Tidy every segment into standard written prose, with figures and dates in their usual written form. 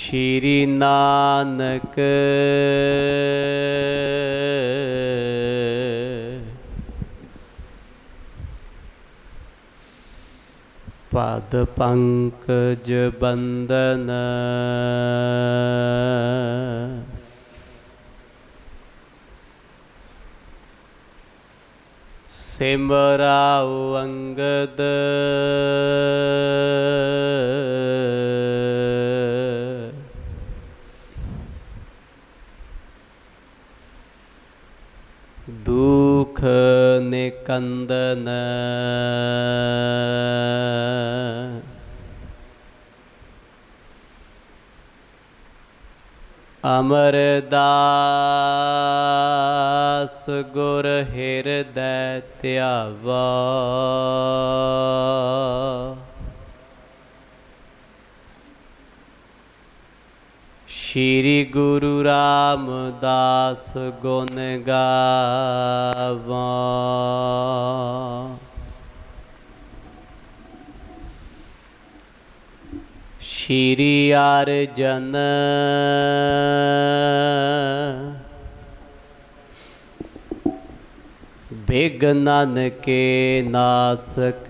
श्री नानक पद पंकज बंदन सिमराओ अंगद दुख निकंदन अमरदास गुर हृदय त्यावा श्री गुरु रामदास गुण गावा। श्री अर्जन विघ्नन के नासक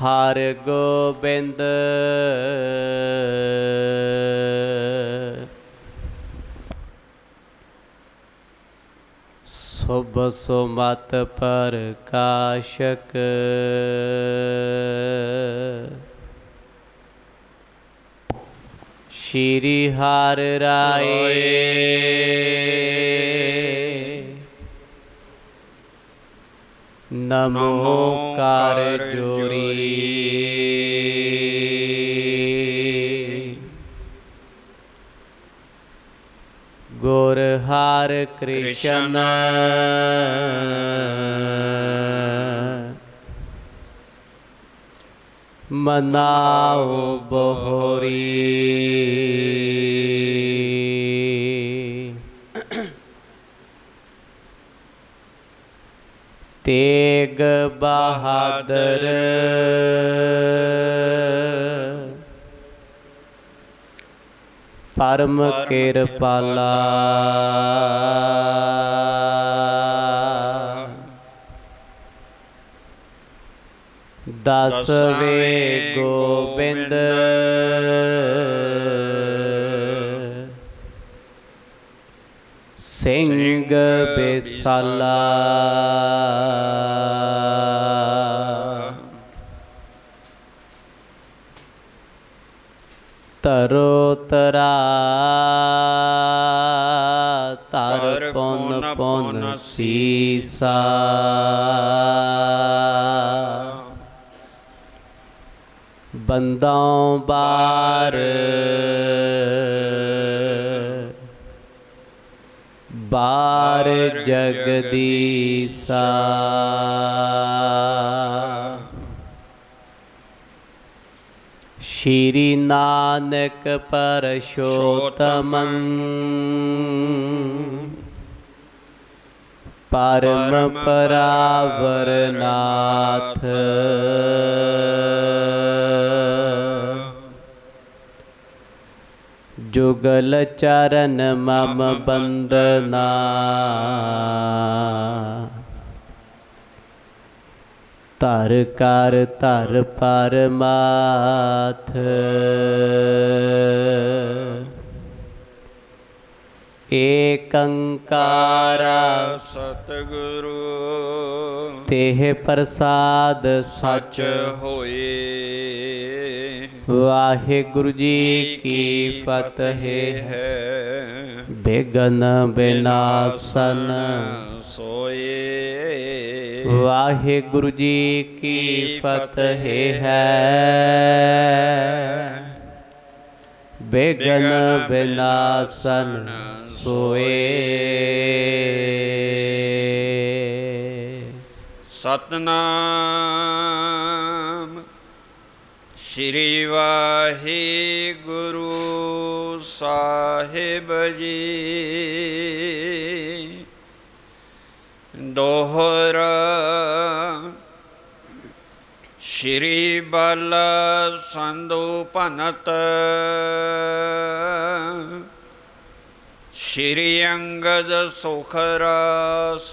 हर गोबिंद शुभ सुमत प्रकाशक श्री हर राय नमो कर जोड़ी गुर हर कृष्ण मनाओ बहोरी। तेग बहादुर परम कृपाला दसवें गोबिंद सिंह बेसाला तरो तरा तर पुन पुन सीसा बंदों बार बार जगदीसा। श्री नानक परशोत्तमं परम परावरनाथ जुगल चरण मम बंदना तर कर तर परमाथ। एकंकारा सतगुरु तेह प्रसाद सच होए। वाहिगुरु जी की फतेह है विघ्न विनाशन सोए। वाहिगुरु जी की फतेह है विघ्न विनाशन सोए। सतनाम श्री वाहिगुरु साहिब जी। दोहरा श्री बल संदूपनत श्री अंगद सुखरास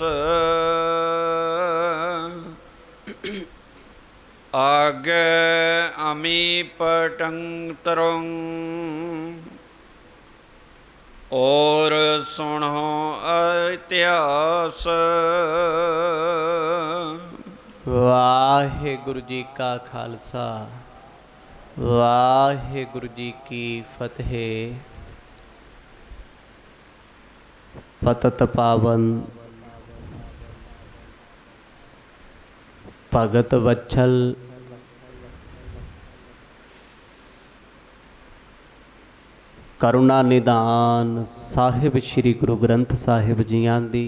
आगे अमी पटंग तरंग और सुनो इतिहास। वाहिगुरु जी का खालसा वाहिगुरु जी की फतेह। पतत पावन भगत वत्सल करुणा निदान साहिब श्री गुरु ग्रंथ साहिब जीआं दी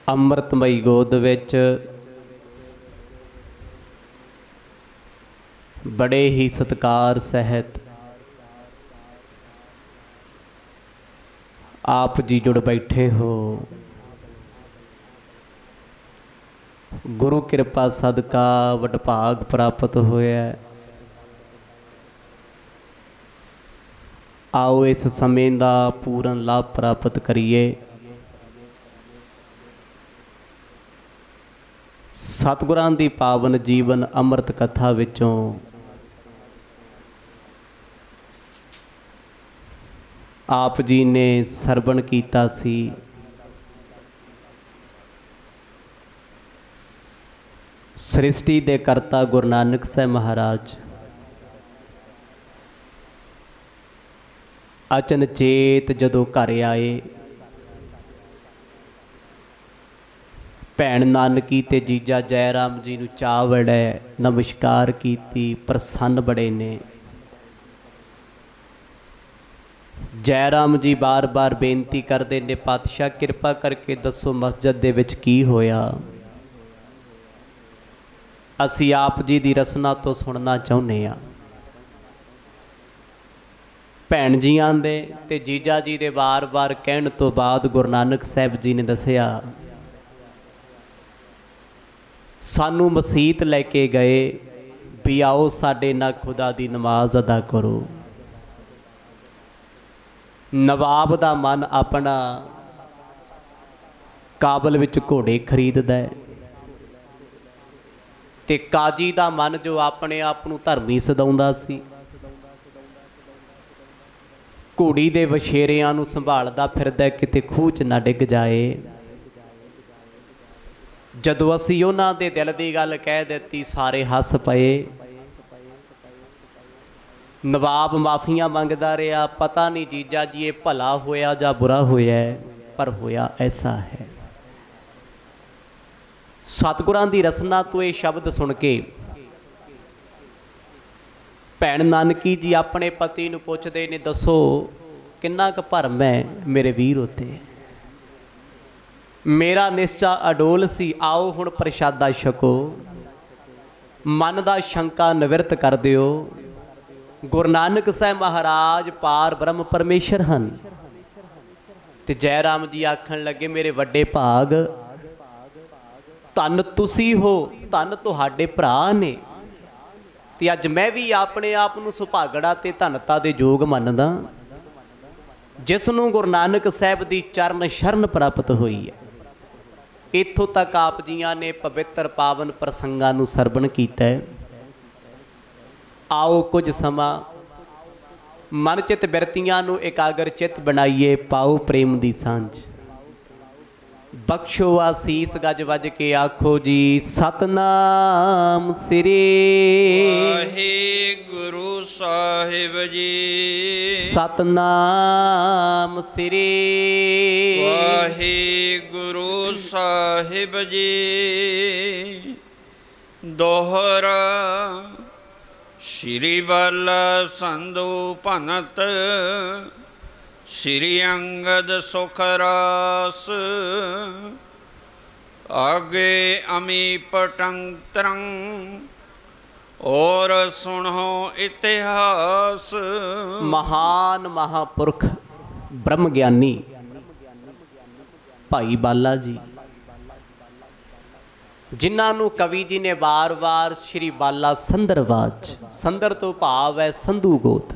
अमृतमई गोद विच बड़े ही सत्कार सहित आप जी जुड़ बैठे हो। गुरु कृपा सदका वडभाग प्राप्त होया। आओ इस समय का पूर्ण लाभ प्राप्त करिए। सतगुरां दी पावन जीवन अमृत कथा विचों आप जी ने सरवण कीता सी। सृष्टि दे करता गुरु नानक साहब महाराज अचनचेत जदों घर आए, भैन नानकी ते जीजा जय राम जी नूं चा वड़े नमस्कार कीती। प्रसन्न बड़े ने। जय राम जी बार बार बेनती करते ने, पातशाह कृपा करके दसो मस्जिद दे विच की होया। असी आप जी दी रसना तो सुनना चाहुंदे आ। भैन जियां दे ते जीजा जी दे बार बार कहण तो बाद गुरु नानक साहब जी ने दसिया, सानू मसीत लैके गए भी आओ साडे नाल खुदा दी नमाज अदा करो। नवाब दा मन अपना काबल विच घोड़े खरीददा है ते काजी दा मन जो अपने आप नूं धर्मी सदाउंदा सी, घोड़ी दे वछेरियां नूं संभालदा फिरदा किते खूह च ना डिग जाए। जदों असीं उन्हां दे दिल दी गल कह दित्ती, सारे हस पए। नवाब माफियां मंगदा रहा। पता नहीं जीजा जी ये भला होया जां बुरा होया, पर होया ऐसा है। सतगुरां दी रसना तो ये शब्द सुन के भैन नानकी जी अपने पति नूं पुछदे ने, दसो किन्ना क भरम है मेरे वीर उत्ते। मेरा निश्चा अडोल सी, आओ हुण प्रशादा छको, मन दा शंका निवृत्त कर दिओ। गुरु नानक साहब महाराज पार ब्रह्म परमेश्वर हन। ते जय राम जी आखण लगे, मेरे वड्डे भाग, धन तुसी हो, धन तुहाडे भरा ने। ते अज मैं भी अपने आप नूं सुभागड़ा ते धनता दे योग मनदा, जिसनूं गुरु नानक साहब दी चरण शरण प्राप्त हुई है। इत्थों तक आप जियां ने पवित्र पावन प्रसंगां नूं सरवण कीता है। आओ कुछ समा मन चित बिरतियां नूं एकागर चित बनाइए, पाओ प्रेम दी सांझ। बख्शो आसीस गज वज के आखो जी, सतनाम श्री वाहिगुरु साहिब जी। सतनाम श्री वाहिगुरु साहिब जी। दोहरा श्री बल संदूपनत श्री अंगद सुखरास आगे अमी पटंग तरंग और सुनो इतिहास। महान महापुरख ब्रह्म ज्ञानी भाई बाला जी, जिन्हों कवि जी ने वार वार श्री बाला संदरवाज, संदर तो भाव है संधू गोत,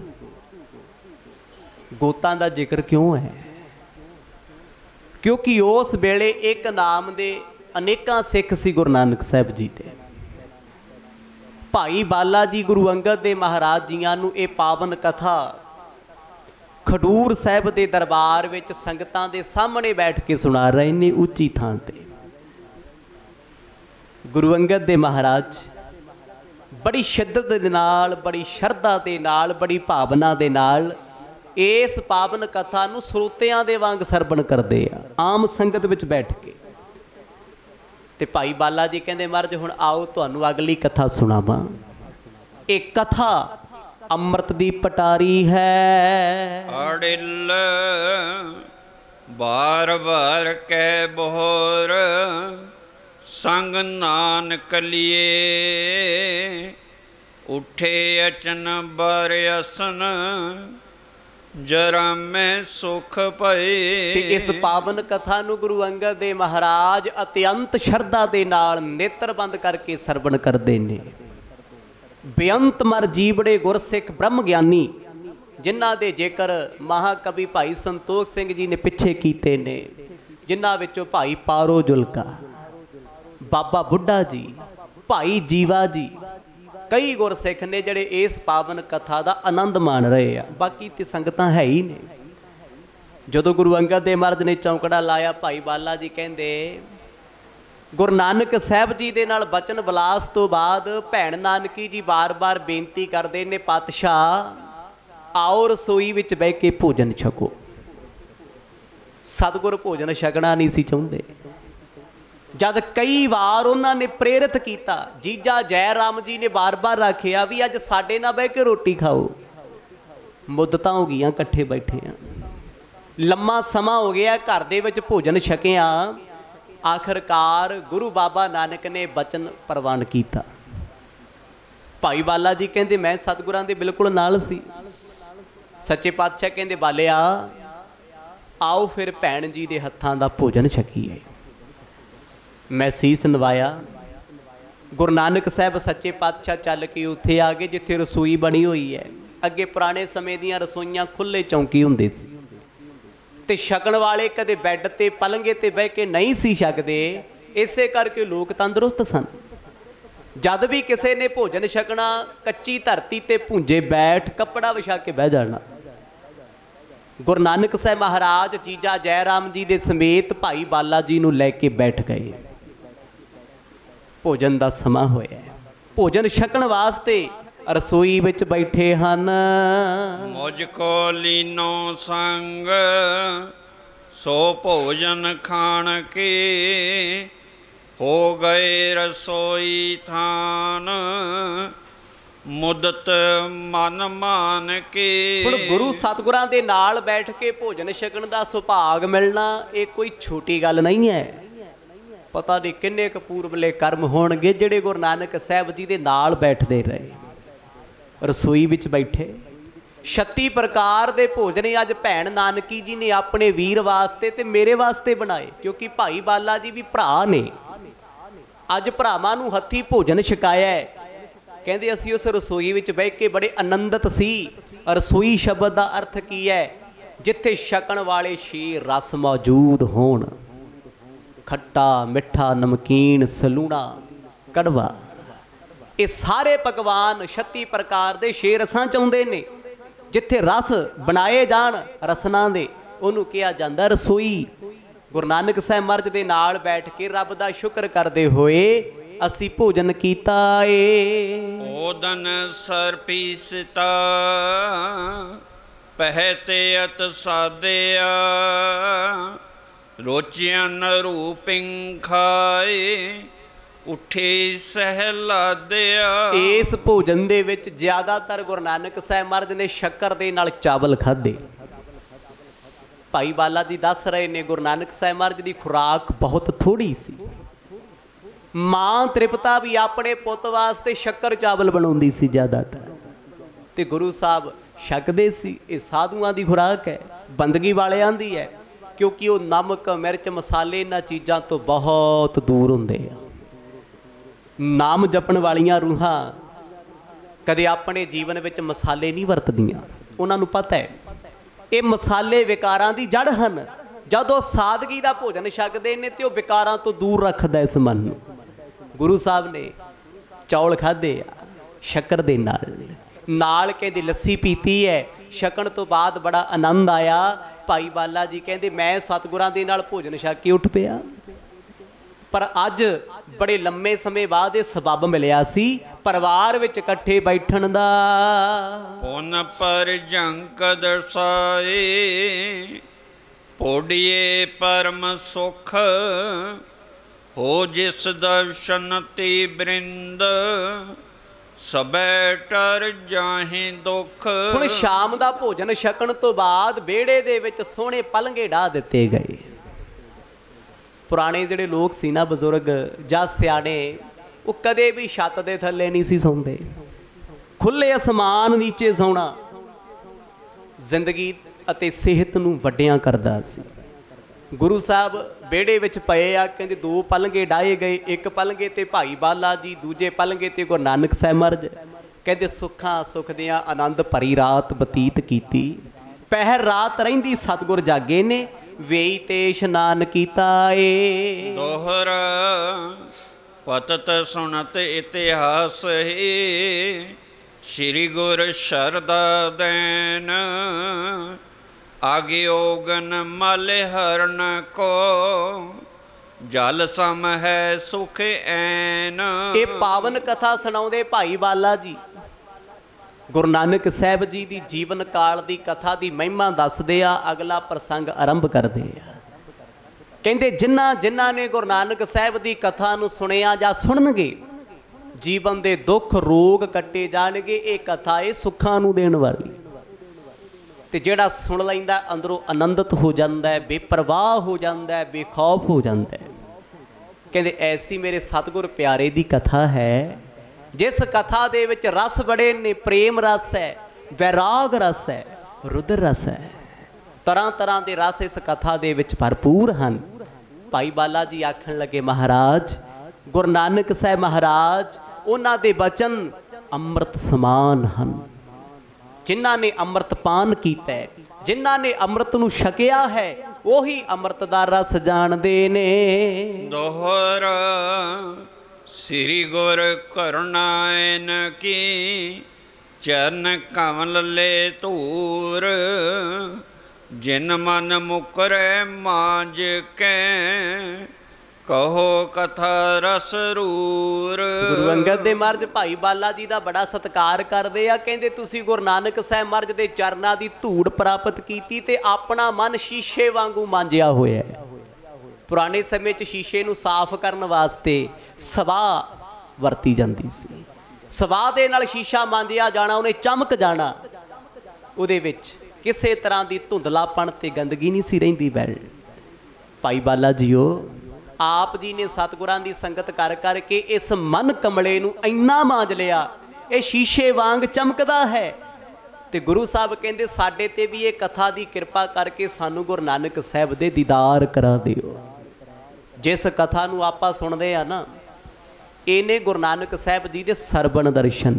गोतां का जिक्र क्यों है? क्योंकि उस वेले एक नाम दे अनेकां सिख सी गुरु नानक साहब जी दे। भाई बाला जी गुरु अंगद दे महाराज जियां नूं ये पावन कथा खडूर साहब के दरबार विच संगतां दे सामने बैठ के सुना रहे ने, उच्ची थां ते। गुरु अंगद दे महाराज बड़ी शिद्दत दे नाल, बड़ी शरधा दे नाल, बड़ी भावना दे नाल इस पावन कथा नूं श्रोतियां दे वांग सरवण करदे आ, आम संगत विच बैठ के। ते भाई बाला जी कहंदे महाराज हुण आओ तुहानूं अगली कथा सुणावां। एक कथा अमृत दी पटारी है। अड़िल बार बार कै बोहर संग नानक लिए, उठे अचन बर असन जरा मैं सुख पए। इस पावन कथा नूं गुरु अंगद देव महाराज अत्यंत शरधा दे नाल नेत्र बंद करके सरवण करते ने। बेअंत मर जीवड़े गुरसिख ब्रह्म ज्ञानी जिन्हां दे जिक्र महाकवि भाई संतोख सिंह जी ने पिछे कीते ने, जिन्हां विचों भाई पारो जुलका, बाबा बुढ़ा जी, भाई जीवा जी, कई गुरसिख ने जिहड़े इस पावन कथा का आनंद मान रहे आ। बाकी तो संगतां है ही ने। जदों गुरु अंगद देव महाराज ने चौंकड़ा लाया, भाई बाला जी कहंदे गुरु नानक साहब जी दे नाल बचन विलास तो बाद भैण नानकी जी बार बार बेनती करते ने, पातशाह आओ रसोई विच बह के भोजन छको। सतगुर भोजन छकना नहीं सी चाहुंदे। जद कई बार उन्होंने प्रेरित किया, जीजा जय राम जी ने बार बार आखिया भी अज साडे नाल बह के रोटी खाओ। मुद्दतां हो गईयां कट्ठे बैठे हैं, लम्मा समा हो गया घर दे विच भोजन छकिया। आखिरकार गुरु बाबा नानक ने बचन प्रवान किया। भाई बाला जी कहते मैं सतगुरां दे बिल्कुल नाल सी। सच्चे पातशाह कहते बालिया आओ फिर भैन जी दे हत्थां दा भोजन छकीए। मैं सीस नवाया। गुरु नानक साहब सच्चे पातशाह चल के उत्थे आ गए जिथे रसोई बनी हुई है। अगे पुराने समय दीयां रसोईयां खुले चौंकी हुंदे सी ते छकण वाले कदे बैड ते पलंगे ते बह के नहीं सी छकदे, इसे करके लोग तंदुरुस्त सन। जद भी किसी ने भोजन छकना कच्ची धरती ते भूंजे बैठ कपड़ा विछा के बह जाना। गुरु नानक साहब महाराज जीजा जय राम जी दे समेत भाई बाला जी नूं लैके बैठ गए। भोजन का समा होया, भोजन छकण वास्ते रसोई विच बैठे हन। मुझको लीनो संग सो भोजन खान के, हो गए रसोई थान मुदत मन मान के। हुण गुरु सतगुरां दे नाल बैठ के भोजन छकण दा सुभाग मिलना ये कोई छोटी गल नहीं है। पता नहीं किन्ने क पूर्वले कर्म होणगे जिहड़े गुरु नानक साहब जी दे नाल बैठदे रहे, रसोई विच बैठे। 36 प्रकार दे भोजन अज भैन नानकी जी ने अपने वीर वास्ते ते मेरे वास्ते बनाए, क्योंकि भाई बाला जी भी भरा ने। अज भरावां नूं हत्थी भोजन छकाया है। कहंदे असीं उस रसोई विच बह के बड़े आनंदित सी। रसोई शब्द का अर्थ की है? जिथे छकण वाले छे रस मौजूद होण, खट्टा मिठा नमकीन सलूणा कड़वा, ये सारे पकवान 36 प्रकार के 6 रसां चाहुंदे ने। जिथे रस बनाए जाण रसना दे उहनूं कहा जांदा रसोई। गुरु नानक साहब महाराज दे नाल बैठ के रब दा शुक्र करदे होए असी भोजन कीता ए। ओदन सर पीसता पहते अत सादिया, रोचियन रूपिंग खाए उठे सहला दिया। इस भोजन दे विच ज्यादातर गुरु नानक साहब महाराज ने शक्कर दे नाल चावल खाधे। भाई बाला जी दस रहे ने गुरु नानक साहब महाराज की खुराक बहुत थोड़ी सी। मां त्रिपता भी अपने पुत वास्ते शक्कर चावल बनाउंदी सी ज्यादातर, ते गुरु साहब छकदे सी। ये साधुआं दी खुराक है। ਬੰਦਗੀ ਵਾਲਿਆਂ ਦੀ ਹੈ, ਕਿਉਂਕਿ ਉਹ ਨਮਕ ਮਿਰਚ ਮਸਾਲੇ ਇਹਨਾਂ ਚੀਜ਼ਾਂ ਤੋਂ ਬਹੁਤ ਦੂਰ ਹੁੰਦੇ ਆ। ਨਾਮ ਜਪਣ ਵਾਲੀਆਂ ਰੂਹਾਂ ਕਦੇ ਆਪਣੇ ਜੀਵਨ ਵਿੱਚ ਮਸਾਲੇ ਨਹੀਂ ਵਰਤਦੀਆਂ। ਉਹਨਾਂ ਨੂੰ ਪਤਾ ਹੈ ਇਹ ਮਸਾਲੇ ਵਿਕਾਰਾਂ ਦੀ ਜੜ ਹਨ। ਜਦੋਂ ਸਾਦਗੀ ਦਾ ਭੋਜਨ ਛਕਦੇ ਨੇ ਤੇ ਉਹ ਵਿਕਾਰਾਂ ਤੋਂ ਦੂਰ ਰੱਖਦਾ ਇਸ ਮਨ ਨੂੰ। ਗੁਰੂ ਸਾਹਿਬ ਨੇ ਚੌਲ ਖਾਧੇ ਆ ਸ਼ੱਕਰ ਦੇ ਨਾਲ ਕਹਿੰਦੇ ਲੱਸੀ ਪੀਤੀ ਹੈ। ਛਕਣ ਤੋਂ ਬਾਅਦ ਬੜਾ ਆਨੰਦ ਆਇਆ। ਭਾਈ ਬਾਲਾ ਜੀ ਕਹਿੰਦੇ ਮੈਂ ਸਤਿਗੁਰਾਂ ਦੇ ਨਾਲ ਭੋਜਨ ਛਕ ਕੇ ਉੱਠ ਪਿਆ, ਪਰ ਅੱਜ ਬੜੇ ਲੰਮੇ ਸਮੇਂ ਬਾਅਦ ਇਹ ਸਬੱਬ ਮਿਲਿਆ ਸੀ ਪਰਿਵਾਰ ਵਿੱਚ ਇਕੱਠੇ ਬੈਠਣ ਦਾ। ਪੁਨ ਪਰ ਜੰਕ ਦਰਸਾਏ ਪੋੜੀਏ ਪਰਮ ਸੁਖ ਹੋ ਜਿਸ ਦਰਸ਼ਨ ਤੇ ਬ੍ਰਿੰਦ ਸਬੈ ਟਰ ਜਾਹੇ ਦੁੱਖ। ਹੁਣ ਸ਼ਾਮ ਦਾ ਭੋਜਨ ਛਕਣ ਤੋਂ ਬਾਅਦ ਵਿਹੜੇ ਦੇ ਵਿੱਚ ਸੋਹਣੇ ਪਲੰਘੇ ਢਾਹ ਦਿੱਤੇ ਗਏ। ਪੁਰਾਣੇ ਜਿਹੜੇ ਲੋਕ ਸੀ ਨਾ, ਬਜ਼ੁਰਗ ਜਾਂ ਸਿਆਣੇ, ਉਹ ਕਦੇ ਵੀ ਛੱਤ ਦੇ ਥੱਲੇ ਨਹੀਂ ਸੀ ਸੌਂਦੇ। ਖੁੱਲ੍ਹੇ ਅਸਮਾਨ ਨੀਚੇ ਸੌਣਾ ਜ਼ਿੰਦਗੀ ਅਤੇ ਸਿਹਤ ਨੂੰ ਵੱਡਿਆਂ ਕਰਦਾ ਸੀ। ਗੁਰੂ ਸਾਹਿਬ ਵਿਹੜੇ ਵਿੱਚ ਪਏ ਆ, ਕਹਿੰਦੇ ਦੋ ਪਲੰਘੇ ਡਾਹੇ ਗਏ, ਇੱਕ ਪਲੰਘੇ ਤੇ ਭਾਈ ਬਾਲਾ ਜੀ, ਦੂਜੇ ਪਲੰਘੇ ਤੇ ਗੁਰੂ ਨਾਨਕ ਸਾਹਿਬ ਮਹਾਰਾਜ। ਕਹਿੰਦੇ ਸੁੱਖਾਂ ਸੁਖਦਿਆਂ ਆਨੰਦ ਭਰੀ ਰਾਤ ਬਤੀਤ ਕੀਤੀ। ਪਹਿਰ ਰਾਤ ਰਹਿੰਦੀ ਸਤਿਗੁਰ ਜਾਗੇ ਨੇ, ਵੇਈ ਤੇ ਇਸ਼ਨਾਨ ਕੀਤਾ ਏ। ਦੋਹਰਾ ਪਤਤ ਸੁਣਤ ਇਤਿਹਾਸ ਹੈ ਸ੍ਰੀ ਗੁਰ ਸ਼ਰਦਾ ਦੇਨ ਆਗਿਓਗਨ ਮਲ ਹਰਨ ਕੋ ਜਲ ਸਮ ਹੈ ਸੁਖ ਐਨ। ਇਹ ਪਾਵਨ ਕਥਾ ਸੁਣਾਉਂਦੇ ਭਾਈ ਬਾਲਾ ਜੀ ਗੁਰੂ ਨਾਨਕ ਸਾਹਿਬ ਜੀ ਦੀ ਜੀਵਨ ਕਾਲ ਦੀ ਕਥਾ ਦੀ ਮਹਿਮਾ ਦੱਸਦੇ ਆ। ਅਗਲਾ ਪ੍ਰਸੰਗ ਆਰੰਭ ਕਰਦੇ ਆ। ਕਹਿੰਦੇ ਜਿਨ੍ਹਾਂ ਨੇ ਗੁਰੂ ਨਾਨਕ ਸਾਹਿਬ ਦੀ ਕਥਾ ਨੂੰ ਸੁਣਿਆ ਜਾਂ ਸੁਣਨਗੇ ਜੀਵਨ ਦੇ ਦੁੱਖ ਰੋਗ ਕੱਟੇ ਜਾਣਗੇ। ਇਹ ਕਥਾ ਇਹ ਸੁੱਖਾਂ ਨੂੰ ਦੇਣ ਵਾਲੀ। ਤੇ ਜਿਹੜਾ ਸੁਣ ਲੈਂਦਾ ਅੰਦਰੋਂ ਆਨੰਦਿਤ ਹੋ ਜਾਂਦਾ ਹੈ, ਬੇਪਰਵਾਹ ਹੋ ਜਾਂਦਾ ਹੈ, ਬੇਖੌਫ ਹੋ ਜਾਂਦਾ ਹੈ। ਕਹਿੰਦੇ ਐਸੀ ਮੇਰੇ ਸਤਿਗੁਰ ਪਿਆਰੇ ਦੀ ਕਥਾ ਹੈ ਜਿਸ ਕਥਾ ਦੇ ਵਿੱਚ ਰਸ ਬੜੇ ਨੇ। ਪ੍ਰੇਮ ਰਸ ਹੈ, ਵੈਰਾਗ ਰਸ ਹੈ, ਰੁਦਰ ਰਸ ਹੈ, ਤਰ੍ਹਾਂ ਤਰ੍ਹਾਂ ਦੇ ਰਸ ਇਸ ਕਥਾ ਦੇ ਵਿੱਚ ਭਰਪੂਰ ਹਨ। ਭਾਈ ਬਾਲਾ ਜੀ ਆਖਣ ਲੱਗੇ ਮਹਾਰਾਜ ਗੁਰੂ ਨਾਨਕ ਸਾਹਿਬ ਮਹਾਰਾਜ ਉਹਨਾਂ ਦੇ ਬਚਨ ਅੰਮ੍ਰਿਤ ਸਮਾਨ ਹਨ। ਜਿਨ੍ਹਾਂ ਨੇ ਅੰਮ੍ਰਿਤ ਪਾਨ ਕੀਤਾ ਹੈ, ਜਿਨ੍ਹਾਂ ਨੇ ਅੰਮ੍ਰਿਤ ਨੂੰ ਛਕਿਆ ਹੈ, ਉਹੀ ਅੰਮ੍ਰਿਤ ਦਾ ਰਸ ਜਾਣਦੇ ਨੇ। ਦੋਹਰਾ ਸ੍ਰੀ ਗੁਰ ਕਰੁਣਾਇਨ ਕੀ ਚਰਨ ਕਮਲ ਲੈ ਧੂਰ ਜਿਨ ਮਨ ਮੁਕਰੈ ਮਾਂਜ ਕੈ ਕਹੋ ਕਥਾ ਰਸ ਰੂਰ। ਗੁਰੂ ਅੰਗਦ ਦੇ ਮਹਾਰਾਜ ਭਾਈ ਬਾਲਾ ਜੀ ਦਾ ਬੜਾ ਸਤਿਕਾਰ ਕਰਦੇ ਆ। ਕਹਿੰਦੇ ਤੁਸੀਂ ਗੁਰੂ ਨਾਨਕ ਸਾਹਿਬ ਮਹਾਰਾਜ ਦੇ ਚਰਨਾਂ ਦੀ ਧੂੜ ਪ੍ਰਾਪਤ ਕੀਤੀ ਤੇ ਆਪਣਾ ਮਨ ਸ਼ੀਸ਼ੇ ਵਾਂਗੂ ਮਾਂਜਿਆ ਹੋਇਆ ਹੈ। ਪੁਰਾਣੇ ਸਮੇਂ 'ਚ ਸ਼ੀਸ਼ੇ ਨੂੰ ਸਾਫ਼ ਕਰਨ ਵਾਸਤੇ ਸਵਾਹ ਵਰਤੀ ਜਾਂਦੀ ਸੀ। ਸਵਾਹ ਦੇ ਨਾਲ ਸ਼ੀਸ਼ਾ ਮਾਂਜਿਆ ਜਾਣਾ, ਉਹਨੇ ਚਮਕ ਜਾਣਾ, ਉਹਦੇ ਵਿੱਚ ਕਿਸੇ ਤਰ੍ਹਾਂ ਦੀ ਧੁੰਦਲਾਪਣ ਤੇ ਗੰਦਗੀ ਨਹੀਂ ਸੀ ਰਹਿੰਦੀ। ਬੈਲ ਭਾਈ ਬਾਲਾ ਜੀਓ ਆਪ ਜੀ ਨੇ ਸਤਿਗੁਰਾਂ ਦੀ ਸੰਗਤ ਕਰ ਕਰਕੇ ਇਸ ਮਨ ਕਮਲੇ ਨੂੰ ਇੰਨਾ ਮਾਂਜ ਲਿਆ, ਇਹ ਸ਼ੀਸ਼ੇ ਵਾਂਗ ਚਮਕਦਾ ਹੈ। ਤੇ ਗੁਰੂ ਸਾਹਿਬ ਕਹਿੰਦੇ ਸਾਡੇ ਤੇ ਵੀ ਇਹ ਕਥਾ ਦੀ ਕਿਰਪਾ ਕਰਕੇ ਸਾਨੂੰ ਗੁਰੂ ਨਾਨਕ ਸਾਹਿਬ ਦੇ ਦੀਦਾਰ ਕਰਾ ਦਿਓ। ਜਿਸ ਕਥਾ ਨੂੰ ਆਪਾਂ ਸੁਣਦੇ ਆ ਨਾ, ਇਹਨੇ ਗੁਰੂ ਨਾਨਕ ਸਾਹਿਬ ਜੀ ਦੇ ਸਰਵਣ ਦਰਸ਼ਨ।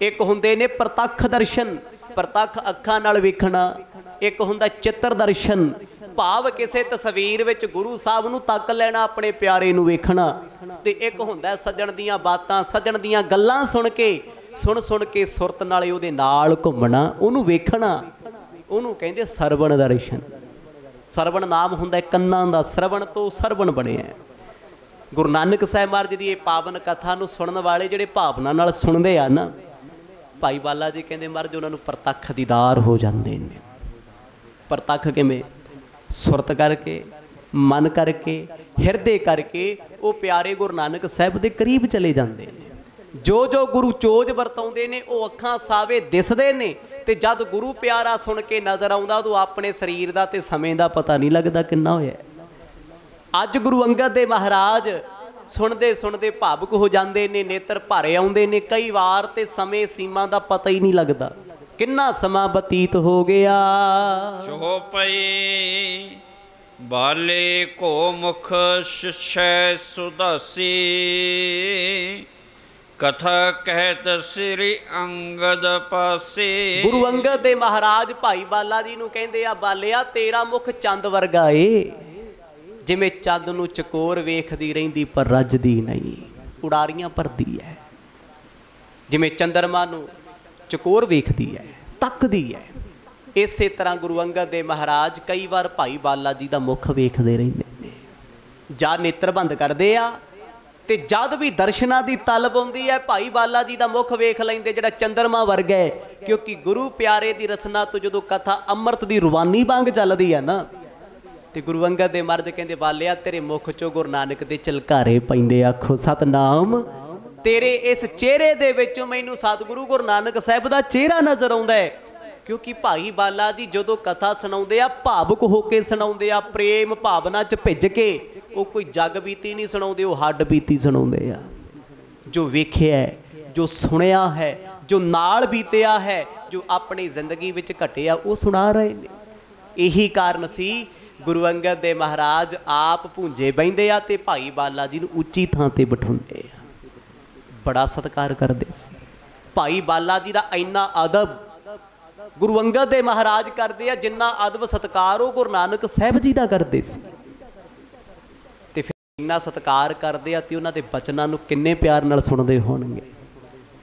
ਇੱਕ ਹੁੰਦੇ ਨੇ ਪ੍ਰਤੱਖ ਦਰਸ਼ਨ, ਪ੍ਰਤੱਖ ਅੱਖਾਂ ਨਾਲ ਵੇਖਣਾ। ਇੱਕ ਹੁੰਦਾ ਚਿੱਤਰ ਦਰਸ਼ਨ, ਭਾਵ ਕਿਸੇ ਤਸਵੀਰ ਵਿੱਚ ਗੁਰੂ ਸਾਹਿਬ ਨੂੰ ਤੱਕ ਲੈਣਾ, ਆਪਣੇ ਪਿਆਰੇ ਨੂੰ ਵੇਖਣਾ। ਤੇ ਇੱਕ ਹੁੰਦਾ ਸੱਜਣ ਦੀਆਂ ਬਾਤਾਂ, ਸੱਜਣ ਦੀਆਂ ਗੱਲਾਂ ਸੁਣ ਕੇ ਸੁਰਤ ਨਾਲੇ ਉਹਦੇ ਨਾਲ ਘੁੰਮਣਾ, ਉਹਨੂੰ ਵੇਖਣਾ, ਉਹਨੂੰ ਕਹਿੰਦੇ ਸਰਵਣ ਦਰਸ਼ਨ। ਸਰਵਣ ਨਾਮ ਹੁੰਦਾ ਕੰਨਾਂ ਦਾ, ਸਰਵਣ ਤੋਂ ਸਰਵਣ ਬਣਿਆ। ਗੁਰੂ ਨਾਨਕ ਸਾਹਿਬ ਮਹਾਰਾਜ ਦੀ ਇਹ ਪਾਵਨ ਕਥਾ ਨੂੰ ਸੁਣਨ ਵਾਲੇ ਜਿਹੜੇ ਭਾਵਨਾ ਨਾਲ ਸੁਣਦੇ ਆ ਨਾ, ਭਾਈ ਬਾਲਾ ਜੀ ਕਹਿੰਦੇ ਮਹਾਰਾਜ ਉਹਨਾਂ ਨੂੰ ਪ੍ਰਤੱਖ ਦੀਦਾਰ ਹੋ ਜਾਂਦੇ ਨੇ। ਪ੍ਰਤੱਖ ਕਿਵੇਂ? ਸੁਰਤ ਕਰਕੇ, ਮਨ ਕਰਕੇ, ਹਿਰਦੇ ਕਰਕੇ ਉਹ ਪਿਆਰੇ ਗੁਰੂ ਨਾਨਕ ਸਾਹਿਬ ਦੇ ਕਰੀਬ ਚਲੇ ਜਾਂਦੇ ਨੇ। ਜੋ ਜੋ ਗੁਰੂ ਚੋਜ ਵਰਤਾਉਂਦੇ ਨੇ ਉਹ ਅੱਖਾਂ ਸਾਵੇ ਦਿਸਦੇ ਨੇ। ਤੇ ਜਦ ਗੁਰੂ ਪਿਆਰਾ ਸੁਣ ਕੇ ਨਜ਼ਰ ਆਉਂਦਾ ਉਦੋਂ ਆਪਣੇ ਸਰੀਰ ਦਾ ਤੇ ਸਮੇਂ ਦਾ ਪਤਾ ਨਹੀਂ ਲੱਗਦਾ ਕਿੰਨਾ ਹੋਇਆ। ਅੱਜ ਗੁਰੂ ਅੰਗਦ ਦੇ ਮਹਾਰਾਜ ਸੁਣਦੇ ਸੁਣਦੇ ਭਾਵੁਕ ਹੋ ਜਾਂਦੇ ਨੇ, ਨੇਤਰ ਭਰੇ ਆਉਂਦੇ ਨੇ। ਕਈ ਵਾਰ ਤੇ ਸਮੇਂ ਸੀਮਾ ਦਾ ਪਤਾ ਹੀ ਨਹੀਂ ਲੱਗਦਾ किन्ना समा बतीत हो गया। चौपई बाले को मुख शिष्य सुदासी कथा कहत श्री अंगद पासे। गुरु अंगद दे महाराज भाई बाला जी नूं कहंदे आ, बालिया तेरा मुख चंद वर्गा ए, जिवें चंद नूं चकोर वेखदी रहिंदी पर रजदी नहीं, उड़ारियां भरदी है। जिवें चंद्रमा नूं चकोर वेखदी है, तकदी है, इसे तरह गुरु अंगद दे महाराज कई बार भाई बाला जी दा मुख वेखदे रहिंदे ने। जा नेत्र बंद करदे आ ते जद भी दर्शना की तलब आउंदी है भाई बाला जी का मुख वेख लेंदे जिहड़ा चंद्रमा वर्गा है। क्योंकि गुरु प्यारे की रसना तो जो कथा अमृत की रुवानी वांग चलती है ना, तो गुरु अंगद दे महाराज कहते बालिया तेरे मुख चो गुरु नानक दे झलकारे पैंदे। आखो सतनाम, तेरे इस चेहरे दे विचों मैनूं सतगुरु गुरु नानक साहिब का चेहरा नज़र आउंदा है। क्योंकि भाई बाला जी जो कथा सुणाउंदे आ भावुक होकर सुणाउंदे आ, प्रेम भावना च भिज के। वो कोई जग बीती नहीं सुणाउंदे, वो हड्ड बीती सुणाउंदे आ। जो वेखिया है, जो सुनिया है, जो नाल बीतिया है, जो अपनी जिंदगी विच घटिया, वो सुना रहे हैं। यही कारण सी गुरु अंगद दे महाराज आप भूंजे बहिंदे आ ते भाई बाला जी नूं उच्ची थां ते बिठाउंदे आ, बड़ा सत्कार करदे सी। भाई बाला जी दा इन्ना अदब गुरु अंगद दे महाराज करदे आ, जिन्ना अदब सत्कार वो गुरु नानक साहिब जी दा करदे सी। ते फिर इन्ना सत्कार करदे आ ते उन्हां दे बचनां नूं किन्ने प्यार नाल सुणदे होणगे।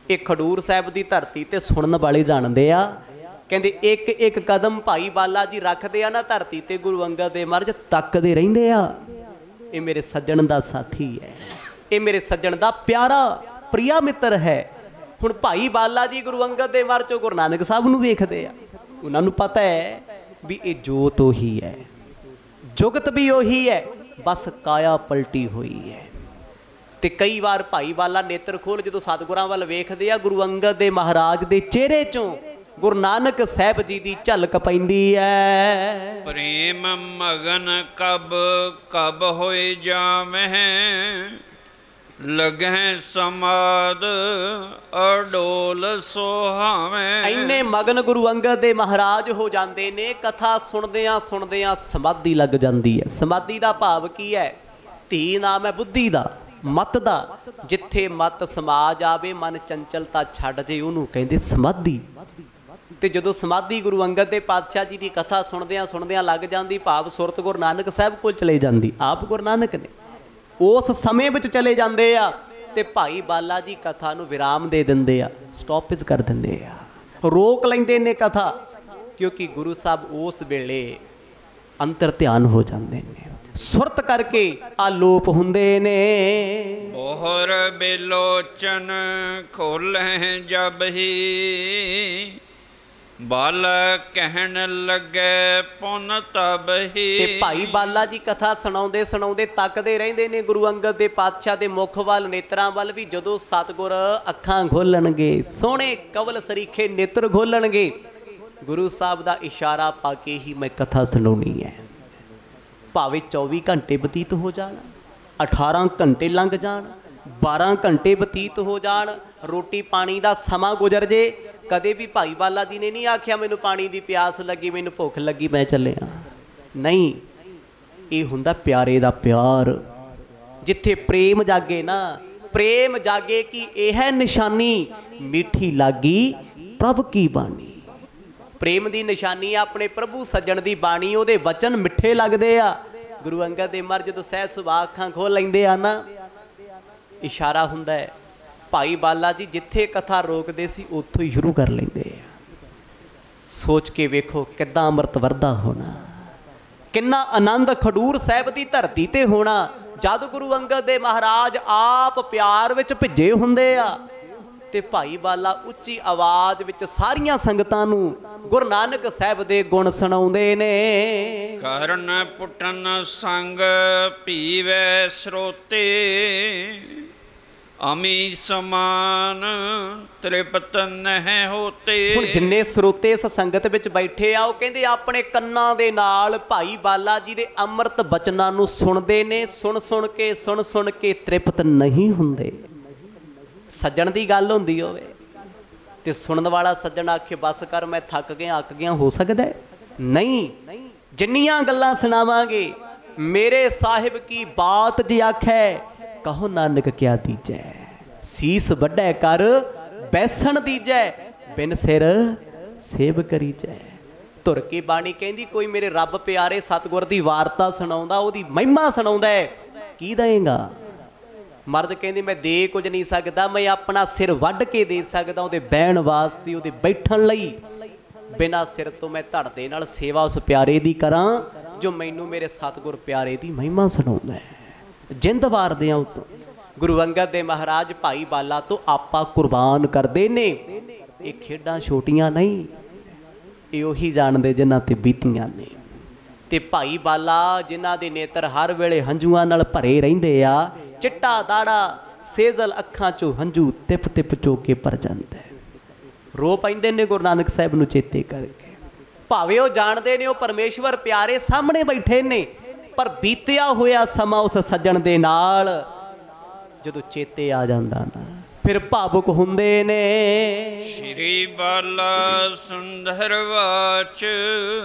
इह खडूर साहिब दी धरती ते सुणन वाले जाणदे आ, कहंदे एक एक कदम भाई बाला जी रखदे आ ना धरती ते गुरु अंगद दे महाराज तकदे रहिंदे आ। ये मेरे सज्जण दा साथी है, ये मेरे सज्जण दा प्यारा प्रिया मित्र है। हुण भाई बाला जी गुरु अंगद दे महाराज चो गुरु नानक साहब नूं वेखदे आ, उन्हां नूं पता है भी ये जोत ओही है, जुगत भी ओही है, बस काया पलटी हुई है। ते कई बार भाई बाला नेत्र खोल जो सतगुरां वल वेखदे आ, गुरु अंगद दे महाराज दे चेहरे चों गुरु नानक साहिब जी दी झलक पैंदी है। प्रेम मगन कब कब होए जावैं लगह समाद अडोल सोहावें। इन्ने मगन गुरु अंगद दे महाराज हो जाते ने, कथा सुनदियां सुनदियां समाधि लग जाती है। समाधि का भाव की है? धी नाम है बुद्धि का, मत का। जिथे मत समा जावे, मन चंचलता छड्ड जे, उहनूं कहंदे समाधि। ते जदों समाधि गुरु अंगद दे पातशाह जी की कथा सुनदियां सुनदियां लग जाती, भाव सुरत गुरु नानक साहिब कोल चले जाती। आप गुरु नानक ने उस समय विच चले जाते आ ते भाई बाला जी कथा नूं विराम दे दिंदे आ, स्टॉपेज कर दिंदे आ, रोक लैंदे ने कथा। क्योंकि गुरु साहब उस वेले अंतर ध्यान हो जाते ने, सुरत करके आलोप हुंदे ने। बोहर बेलोचन खोलें जब ही बाला कहन लगे पुन तब ही। ते भाई बाला जी कथा सुणाउंदे सुणाउंदे तकदे रहिंदे ने गुरु अंगद दे पातशाह दे मुख वल, नेत्रां वल भी। जदों सतगुर अखां खोलणगे, सोहणे कवल सरीखे नेत्र खोलणगे, गुरु साहब दा इशारा पाके ही मैं कथा सुणाउणी है। भावें 24 घंटे बतीत हो जाण, 18 घंटे लंघ जाण, 12 घंटे बतीत हो जाण, रोटी पानी दा समा गुजर जे, कदे भी भाई बाला जी ने नहीं आख्या मैनू पानी की प्यास लगी, मैनू भुख लगी, मैं चलिया। नहीं, ये हुंदा प्यारे दा प्यार। जिथे प्रेम जागे ना, प्रेम जागे कि यह है निशानी, मीठी लागी प्रभु की बाणी। प्रेम की निशानी अपने प्रभु सज्जन की बाणी, उहदे वचन मिठे लगते आ। गुरु अंगद देव महाराज जो सहज सुभा अखां खोल लेंदे आ ना, इशारा हुंदा है भाई बाला जी जिथे कथा रोकते सी उत्थों ही शुरू कर लेंदे आ। सोच के वेखो किद्दां अमृत वरदा होना, किन्ना आनंद खडूर साहिब की धरती ते होना, जद गुरु अंगद देव महाराज आप प्यार विच भिजे हुंदे आ ते भाई बाला उच्ची आवाज़ विच सारियां संगतां नूं गुरु नानक साहिब दे गुण सुणाउंदे ने। करन पुटन संग पीवे स्रोते, अमी समान तृप्त नह होते। हुण जिन्ने स्रोते इस संगत विच बैठे आ, वो कहंदे अपने कन्नां दे नाल भाई बाला जी दे अमृत बचनां नूं सुणदे ने, सुन सुन के तृप्त नहीं हुंदे। सज्जण दी गल हुंदी होवे, ਤੇ ਸੁਣਨ ਵਾਲਾ ਸੱਜਣ ਆਖੇ ਬਸ ਕਰ ਮੈਂ ਥੱਕ ਗਿਆ ਅੱਕ ਗਿਆ, ਹੋ ਸਕਦਾ ਹੈ? ਨਹੀਂ। ਜਿੰਨੀਆਂ ਗੱਲਾਂ ਸੁਣਾਵਾਂਗੇ ਮੇਰੇ ਸਾਹਿਬ ਕੀ ਬਾਤ ਜੀ ਆਖੈ, ਕਹੋ ਨਾਨਕ ਕਿਆ ਦੀਜੈ। ਸੀਸ ਵੱਢੈ ਕਰ ਬੈਸਣ ਦੀਜੈ, ਬਿਨ ਸਿਰ ਸੇਵ ਕਰੀਜੈ। ਧੁਰ ਕੀ ਬਾਣੀ ਕਹਿੰਦੀ ਕੋਈ ਮੇਰੇ ਰੱਬ ਪਿਆਰੇ ਸਤਿਗੁਰ ਦੀ ਵਾਰਤਾ ਸੁਣਾਉਂਦਾ, ਉਹਦੀ ਮਹਿਮਾ ਸੁਣਾਉਂਦਾ ਹੈ, ਕੀ ਦੇਂਗਾ? ਮਰਦ ਕਹਿੰਦੀ ਮੈਂ ਦੇ ਕੁਝ ਨਹੀਂ ਸਕਦਾ, ਮੈਂ ਆਪਣਾ ਸਿਰ ਵੱਢ ਕੇ ਦੇ ਸਕਦਾ ਉਹਦੇ ਬਹਿਣ ਵਾਸਤੇ, ਉਹਦੇ ਬੈਠਣ ਲਈ। ਬਿਨਾਂ ਸਿਰ ਤੋਂ ਮੈਂ ਧੜ ਦੇ ਨਾਲ ਸੇਵਾ ਉਸ ਪਿਆਰੇ ਦੀ ਕਰਾਂ ਜੋ ਮੈਨੂੰ ਮੇਰੇ ਸਤਿਗੁਰ ਪਿਆਰੇ ਦੀ ਮਹਿਮਾ ਸੁਣਾਉਂਦਾ ਹੈ। ਜਿੰਦ ਵਾਰਦੇ ਆ ਉਤੋਂ ਗੁਰੂ ਅੰਗਦ ਦੇ ਮਹਾਰਾਜ ਭਾਈ ਬਾਲਾ ਤੋਂ ਆਪਾ ਕੁਰਬਾਨ ਕਰਦੇ ਨੇ। ਇਹ ਖੇਡਾਂ ਛੋਟੀਆਂ ਨਹੀਂ, ਇਹ ਉਹੀ ਜਾਣਦੇ ਜਿਨ੍ਹਾਂ ਤੇ ਬੀਤੀਆਂ ਨੇ। ਤੇ ਭਾਈ ਬਾਲਾ ਜਿਨ੍ਹਾਂ ਦੇ ਨੇਤਰ ਹਰ ਵੇਲੇ ਹੰਝੂਆਂ ਨਾਲ ਭਰੇ ਰਹਿੰਦੇ ਆ, ਚਿੱਟਾ ਦਾੜਾ ਸੇਜਲ ਅੱਖਾਂ ਚੋਂ ਹੰਝੂ ਤਿਪ ਤਿਪ ਚੋ ਕੇ ਭਰ ਜਾਂਦਾ, ਰੋ ਪੈਂਦੇ ਨੇ ਗੁਰੂ ਨਾਨਕ ਸਾਹਿਬ ਨੂੰ ਚੇਤੇ ਕਰਕੇ। ਭਾਵੇਂ ਉਹ ਜਾਣਦੇ ਨੇ ਉਹ ਪਰਮੇਸ਼ਵਰ ਪਿਆਰੇ ਸਾਹਮਣੇ ਬੈਠੇ ਨੇ, ਪਰ ਬੀਤਿਆ ਹੋਇਆ ਸਮਾਂ ਉਸ ਸੱਜਣ ਦੇ ਨਾਲ ਜਦੋਂ ਚੇਤੇ ਆ ਜਾਂਦਾ ਨਾ, ਫਿਰ ਭਾਵੁਕ ਹੁੰਦੇ ਨੇ। ਸ਼੍ਰੀ ਬਾਲਾ ਸੁੰਦਰ ਵਾਚ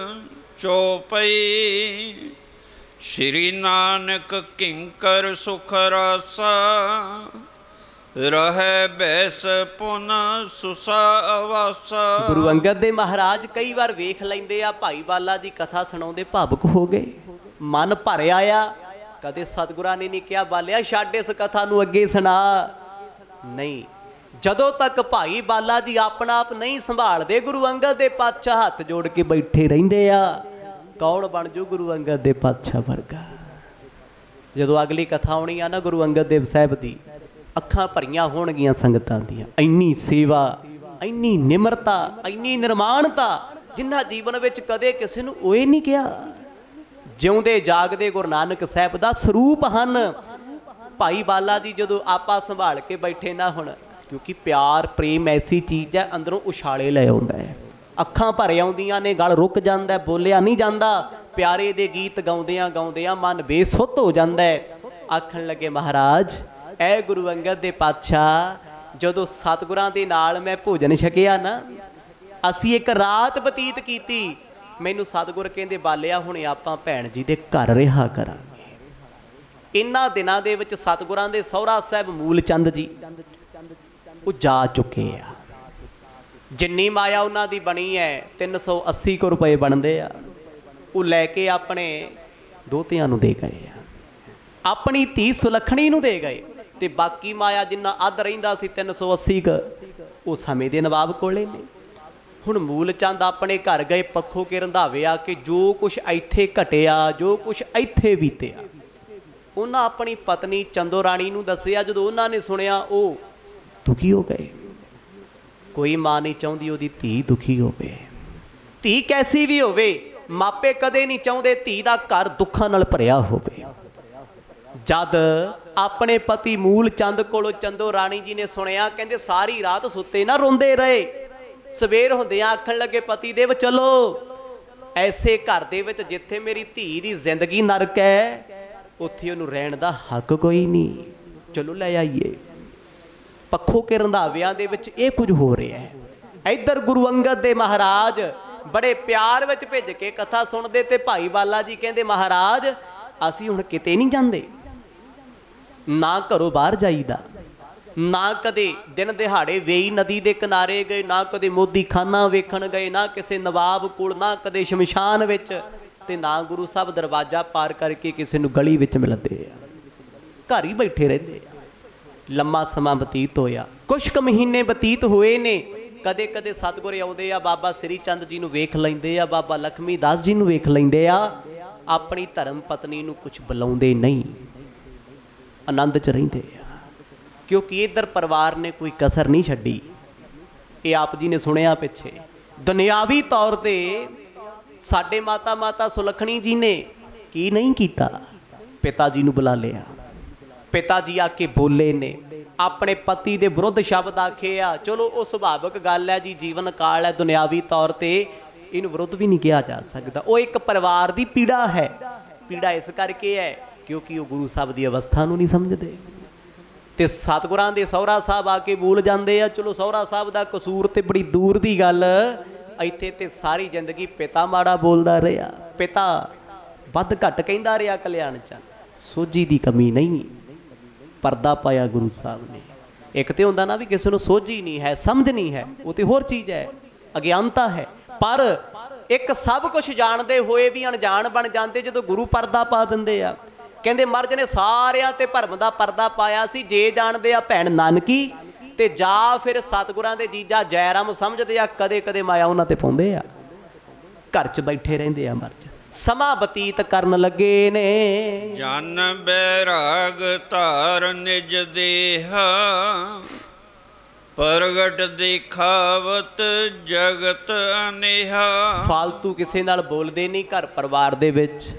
ਚੌਪਈ, ਸ਼੍ਰੀ ਨਾਨਕ ਕਿੰਕਰ ਸੁਖ ਰਾਸਾ, ਰਹਿ ਬੈਸ ਪੁਨ ਸੁਸਾ ਆਵਾਸਾ। ਗੁਰੂ ਅੰਗਦ ਦੇ ਮਹਾਰਾਜ ਕਈ ਵਾਰ ਵੇਖ ਲੈਂਦੇ ਆ ਭਾਈ ਬਾਲਾ ਜੀ ਕਥਾ ਸੁਣਾਉਂਦੇ ਭਾਵੁਕ ਹੋ ਗਏ, ਮਨ ਭਰ ਆਇਆ। ਕਦੇ ਸਤਿਗੁਰਾਂ ਨੇ ਨਹੀਂ ਕਿਹਾ ਬਾਲਿਆ ਛੱਡ ਇਸ ਕਥਾ ਨੂੰ ਅੱਗੇ ਸੁਣਾ, ਨਹੀਂ। ਜਦੋਂ ਤੱਕ ਭਾਈ ਬਾਲਾ ਜੀ ਆਪਣਾ ਆਪ ਨਹੀਂ ਸੰਭਾਲਦੇ, ਗੁਰੂ ਅੰਗਦ ਦੇ ਪਾਤਸ਼ਾਹ ਹੱਥ ਜੋੜ ਕੇ ਬੈਠੇ ਰਹਿੰਦੇ ਆ। ਕੌਣ ਬਣ ਜੂ ਗੁਰੂ ਅੰਗਦ ਦੇ ਪਾਤਸ਼ਾਹ ਵਰਗਾ? ਜਦੋਂ ਅਗਲੀ ਕਥਾ ਆਉਣੀ ਆ ਨਾ ਗੁਰੂ ਅੰਗਦ ਦੇਵ ਸਾਹਿਬ ਦੀ, ਅੱਖਾਂ ਭਰੀਆਂ ਹੋਣਗੀਆਂ ਸੰਗਤਾਂ ਦੀਆਂ। ਇੰਨੀ ਸੇਵਾ, ਇੰਨੀ ਨਿਮਰਤਾ, ਇੰਨੀ ਨਿਰਮਾਣਤਾ, ਜਿਨ੍ਹਾਂ ਜੀਵਨ ਵਿੱਚ ਕਦੇ ਕਿਸੇ ਨੂੰ ਓਏ ਨਹੀਂ ਕਿਹਾ। ਜਿਉਂਦੇ ਜਾਗਦੇ ਗੁਰੂ ਨਾਨਕ ਸਾਹਿਬ ਦਾ ਸਰੂਪ ਹਨ। ਭਾਈ ਬਾਲਾ ਜੀ ਜਦੋਂ ਆਪਾ ਸੰਭਾਲ ਕੇ ਬੈਠੇ ਨਾ ਹੁਣ, ਕਿਉਂਕਿ ਪਿਆਰ ਪ੍ਰੇਮ ਐਸੀ ਚੀਜ਼ ਹੈ ਅੰਦਰੋਂ ਉਛਾਲੇ ਲੈ ਆਉਂਦਾ ਹੈ, ਅੱਖਾਂ ਭਰ ਆਉਂਦੀਆਂ ਨੇ, ਗਲ ਰੁਕ ਜਾਂਦਾ, ਬੋਲਿਆ ਨਹੀਂ ਜਾਂਦਾ। ਪਿਆਰੇ ਦੇ ਗੀਤ ਗਾਉਂਦਿਆਂ ਗਾਉਂਦਿਆਂ ਮਨ ਬੇਸੁੱਧ ਹੋ ਜਾਂਦਾ ਹੈ। ਆਖਣ ਲੱਗੇ ਮਹਾਰਾਜ ਐ ਗੁਰੂ ਅੰਗਦ ਦੇ ਪਾਤਸ਼ਾਹ, ਜਦੋਂ ਸਤਿਗੁਰਾਂ ਦੇ ਨਾਲ ਮੈਂ ਭੋਜਨ ਛਕਿਆ ਨਾ, ਅਸੀਂ ਇੱਕ ਰਾਤ ਬਤੀਤ ਕੀਤੀ, ਮੈਨੂੰ ਸਤਿਗੁਰ ਕਹਿੰਦੇ ਬਾਲਿਆ ਹੁਣ ਆਪਾਂ ਭੈਣ ਜੀ ਦੇ ਘਰ ਰਿਹਾ ਕਰਾਂਗੇ। ਇਹਨਾਂ ਦਿਨਾਂ ਦੇ ਵਿੱਚ ਸਤਿਗੁਰਾਂ ਦੇ ਸਹੁਰਾ ਸਾਹਿਬ ਮੂਲ ਚੰਦ ਜੀ ਉਹ ਜਾ ਚੁੱਕੇ ਆ। ਜਿੰਨੀ ਮਾਇਆ ਉਹਨਾਂ ਦੀ ਬਣੀ ਹੈ 380 ਕੁ ਰੁਪਏ ਬਣਦੇ ਆ, ਉਹ ਲੈ ਕੇ ਆਪਣੇ ਦੋਹਤਿਆਂ ਨੂੰ ਦੇ ਗਏ ਆ, ਆਪਣੀ ਧੀ ਸੁਲੱਖਣੀ ਨੂੰ ਦੇ ਗਏ। ਤੇ ਬਾਕੀ ਮਾਇਆ ਜਿੰਨਾ ਅੱਧ ਰਹਿੰਦਾ ਸੀ 380 ਕੁ, ਉਹ ਸਮੇਂ ਦੇ ਨਵਾਬ ਕੋਲੇ ਨੇ। ਹੁਣ ਮੂਲ ਚੰਦ ਆਪਣੇ ਘਰ ਗਏ, ਪੱਖੋਂ ਕੇ ਰੰਧਾਵੇ ਆ ਕਿ ਜੋ ਕੁਛ ਇੱਥੇ ਘਟਿਆ, ਜੋ ਕੁਛ ਇੱਥੇ ਬੀਤਿਆ, ਉਹਨਾਂ ਆਪਣੀ ਪਤਨੀ ਚੰਦੋ ਰਾਣੀ ਨੂੰ ਦੱਸਿਆ। ਜਦੋਂ ਉਹਨਾਂ ਨੇ ਸੁਣਿਆ ਉਹ ਦੁਖੀ ਹੋ ਗਏ। ਕੋਈ ਮਾਂ ਨਹੀਂ ਚਾਹੁੰਦੀ ਉਹਦੀ ਧੀ ਦੁਖੀ ਹੋਵੇ, ਧੀ ਕੈਸੀ ਵੀ ਹੋਵੇ। ਮਾਪੇ ਕਦੇ ਨਹੀਂ ਚਾਹੁੰਦੇ ਧੀ ਦਾ ਘਰ ਦੁੱਖਾਂ ਨਾਲ ਭਰਿਆ ਹੋਵੇ। ਜਦ ਆਪਣੇ ਪਤੀ ਮੂਲ ਚੰਦ ਕੋਲੋਂ ਚੰਦੋ ਰਾਣੀ ਜੀ ਨੇ ਸੁਣਿਆ, ਕਹਿੰਦੇ ਸਾਰੀ ਰਾਤ ਸੁੱਤੇ ਨਾ ਰੋਂਦੇ ਰਹੇ। ਸਵੇਰ ਹੁੰਦਿਆਂ ਆਖਣ ਲੱਗੇ ਪਤੀ ਦੇਵ ਚਲੋ ਐਸੇ ਘਰ ਦੇ ਵਿੱਚ ਜਿੱਥੇ ਮੇਰੀ ਧੀ ਦੀ ਜ਼ਿੰਦਗੀ ਨਰਕ ਹੈ, ਉੱਥੇ ਉਹਨੂੰ ਰਹਿਣ ਦਾ ਹੱਕ ਕੋਈ ਨਹੀਂ, ਚਲੋ ਲੈ ਆਈਏ। ਪੱਖੋਂ ਕੇ ਰੰਧਾਵਿਆਂ ਦੇ ਵਿੱਚ ਇਹ ਕੁਝ ਹੋ ਰਿਹਾ ਹੈ। ਇੱਧਰ ਗੁਰੂ ਅੰਗਦ ਦੇ ਮਹਾਰਾਜ ਬੜੇ ਪਿਆਰ ਵਿੱਚ ਭਿੱਜ ਕੇ ਕਥਾ ਸੁਣਦੇ, ਤੇ ਭਾਈ ਬਾਲਾ ਜੀ ਕਹਿੰਦੇ ਮਹਾਰਾਜ ਅਸੀਂ ਹੁਣ ਕਿਤੇ ਨਹੀਂ ਜਾਂਦੇ, ਨਾ ਘਰੋਂ ਬਾਹਰ ਜਾਈਦਾ, ਨਾ ਕਦੇ ਦਿਨ ਦਿਹਾੜੇ ਵੇਈ ਨਦੀ ਦੇ ਕਿਨਾਰੇ ਗਏ, ਨਾ ਕਦੇ ਮੋਦੀ ਖਾਨਾ ਵੇਖਣ ਗਏ, ਨਾ ਕਿਸੇ ਨਵਾਬ ਕੋਲ, ਨਾ ਕਦੇ ਸ਼ਮਸ਼ਾਨ ਵਿੱਚ, ਤੇ ਨਾ ਗੁਰੂ ਸਾਹਿਬ ਦਰਵਾਜ਼ਾ ਪਾਰ ਕਰਕੇ ਕਿਸੇ ਨੂੰ ਗਲੀ ਵਿੱਚ ਮਿਲਦੇ ਆ। ਘਰ ਹੀ ਬੈਠੇ ਰਹਿੰਦੇ ਆ। ਲੰਮਾ ਸਮਾਂ ਬਤੀਤ ਹੋਇਆ, ਕੁਛ ਕੁ ਮਹੀਨੇ ਬਤੀਤ ਹੋਏ ਨੇ। ਕਦੇ ਕਦੇ ਸਤਿਗੁਰ ਆਉਂਦੇ ਆ, ਬਾਬਾ ਸ੍ਰੀ ਚੰਦ ਜੀ ਨੂੰ ਵੇਖ ਲੈਂਦੇ ਆ, ਬਾਬਾ ਲਖਮੀ ਦਾਸ ਜੀ ਨੂੰ ਵੇਖ ਲੈਂਦੇ ਆ। ਆਪਣੀ ਧਰਮ ਪਤਨੀ ਨੂੰ ਕੁਛ ਬੁਲਾਉਂਦੇ ਨਹੀਂ, ਆਨੰਦ 'ਚ ਰਹਿੰਦੇ ਆ, ਕਿਉਂਕਿ ਇੱਧਰ ਪਰਿਵਾਰ ਨੇ ਕੋਈ ਕਸਰ ਨਹੀਂ ਛੱਡੀ। ਇਹ ਆਪ ਜੀ ਨੇ ਸੁਣਿਆ ਪਿੱਛੇ ਦੁਨਿਆਵੀ ਤੌਰ ਤੇ ਸਾਡੇ ਮਾਤਾ ਸੁਲੱਖਣੀ ਜੀ ਨੇ ਕੀ ਨਹੀਂ ਕੀਤਾ, ਪਿਤਾ ਜੀ ਨੂੰ ਬੁਲਾ ਲਿਆ। ਪਿਤਾ ਜੀ ਆ ਕੇ ਬੋਲੇ ਨੇ, ਆਪਣੇ ਪਤੀ ਦੇ ਵਿਰੁੱਧ ਸ਼ਬਦ ਆਖੇ ਆ। ਚਲੋ ਉਹ ਸੁਭਾਵਿਕ ਗੱਲ ਹੈ ਜੀ, ਜੀਵਨ ਕਾਲ ਹੈ, ਦੁਨਿਆਵੀ ਤੌਰ ਤੇ ਇਹਨੂੰ ਵਿਰੁੱਧ ਵੀ ਨਹੀਂ ਕਿਹਾ ਜਾ ਸਕਦਾ। ਉਹ ਇੱਕ ਪਰਿਵਾਰ ਦੀ ਪੀੜਾ ਹੈ। ਪੀੜਾ ਇਸ ਕਰਕੇ ਹੈ ਕਿਉਂਕਿ ਉਹ ਗੁਰੂ ਸਾਹਿਬ ਦੀ ਅਵਸਥਾ ਨੂੰ ਨਹੀਂ ਸਮਝਦੇ। ਤੇ ਸਤਿਗੁਰਾਂ ਦੇ ਸਹੁਰਾ ਸਾਹਿਬ ਆ ਕੇ ਬੋਲ ਜਾਂਦੇ ਆ। ਚਲੋ ਸਹੁਰਾ ਸਾਹਿਬ ਦਾ ਕਸੂਰ ਤੇ ਬੜੀ ਦੂਰ ਦੀ ਗੱਲ, ਇੱਥੇ ਤੇ ਸਾਰੀ ਜ਼ਿੰਦਗੀ ਪਿਤਾ ਮਾੜਾ ਬੋਲਦਾ ਰਿਹਾ, ਪਿਤਾ ਵੱਧ ਘੱਟ ਕਹਿੰਦਾ ਰਿਹਾ ਕਲਿਆਣ ਚੰਦ। ਸੋਝੀ ਦੀ ਕਮੀ ਨਹੀਂ, ਪਰਦਾ ਪਾਇਆ ਗੁਰੂ ਸਾਹਿਬ ਨੇ। ਇੱਕ ਤੇ ਹੁੰਦਾ ਨਾ ਵੀ ਕਿਸੇ ਨੂੰ ਸੋਝੀ ਨਹੀਂ ਹੈ, ਸਮਝ ਨਹੀਂ ਹੈ, ਉਹ ਤੇ ਹੋਰ ਚੀਜ਼ ਹੈ, ਅਗਿਆਨਤਾ ਹੈ। ਪਰ ਇੱਕ ਸਭ ਕੁਝ ਜਾਣਦੇ ਹੋਏ ਵੀ ਅਣਜਾਣ ਬਣ ਜਾਂਦੇ ਜਦੋਂ ਗੁਰੂ ਪਰਦਾ ਪਾ ਦਿੰਦੇ ਆ। ਕਹਿੰਦੇ ਮਹਾਰਾਜ ਨੇ ਸਾਰਿਆਂ ਤੇ ਭਰਮ ਦਾ ਪਰਦਾ ਪਾਇਆ ਸੀ। ਜੇ ਜਾਣਦੇ ਆ ਭੈਣ ਨਾਨਕੀ ਤੇ ਜਾਂ ਫਿਰ ਸਤਿਗੁਰਾਂ ਦੇ ਜੀਜਾ ਜੈਰਾਮ ਸਮਝਦੇ ਆ, ਕਦੇ ਕਦੇ ਮਾਇਆ ਉਹਨਾਂ ਤੇ ਪਾਉਂਦੇ ਆ, ਘਰ 'ਚ ਬੈਠੇ ਰਹਿੰਦੇ ਆ ਮਹਾਰਾਜ, ਸਮਾਂ ਬਤੀਤ ਕਰਨ ਲੱਗੇ ਨੇ। ਜਨ ਬੈਰਾਗ ਧਾਰ ਨਿਜ ਦੇਹ, ਪ੍ਰਗਟ ਦਿਖਾਵਤ ਜਗਤ ਅਨੇਹਾ। ਫਾਲਤੂ ਕਿਸੇ ਨਾਲ ਬੋਲਦੇ ਨਹੀਂ ਘਰ ਪਰਿਵਾਰ ਦੇ ਵਿੱਚ।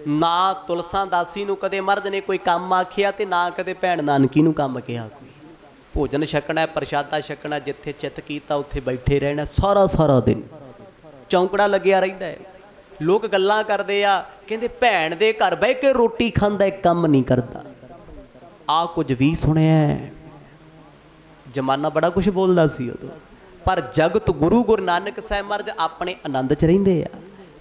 ਨਾ ਤੁਲਸਾਂ ਦਾਸੀ ਨੂੰ ਕਦੇ ਮਰਦ ਨੇ ਕੋਈ ਕੰਮ ਆਖਿਆ ਤੇ ਨਾ ਕਦੇ ਭੈਣ ਨਾਨਕੀ ਨੂੰ ਕੰਮ ਕਿਹਾ ਕੋਈ। ਭੋਜਨ ਛਕਣਾ, ਪ੍ਰਸ਼ਾਦਾ ਛਕਣਾ, ਜਿੱਥੇ ਚਿੱਤ ਕੀਤਾ ਉੱਥੇ ਬੈਠੇ ਰਹਿਣਾ ਸਾਰਾ ਸਾਰਾ ਦਿਨ, ਚੌਂਕੜਾ ਲੱਗਿਆ ਰਹਿੰਦਾ ਹੈ। ਲੋਕ ਗੱਲਾਂ ਕਰਦੇ ਆ, ਕਹਿੰਦੇ ਭੈਣ ਦੇ ਘਰ ਬਹਿ ਕੇ ਰੋਟੀ ਖਾਂਦਾ, ਕੰਮ ਨਹੀਂ ਕਰਦਾ। ਆ ਕੁਝ ਵੀ ਸੁਣਿਆ, ਜ਼ਮਾਨਾ ਬੜਾ ਕੁਝ ਬੋਲਦਾ ਸੀ ਉਦੋਂ। ਪਰ ਜਗਤ ਗੁਰੂ ਨਾਨਕ ਸਾਹਿਬ ਮਹਾਰਾਜ ਆਪਣੇ ਆਨੰਦ 'ਚ ਰਹਿੰਦੇ ਆ,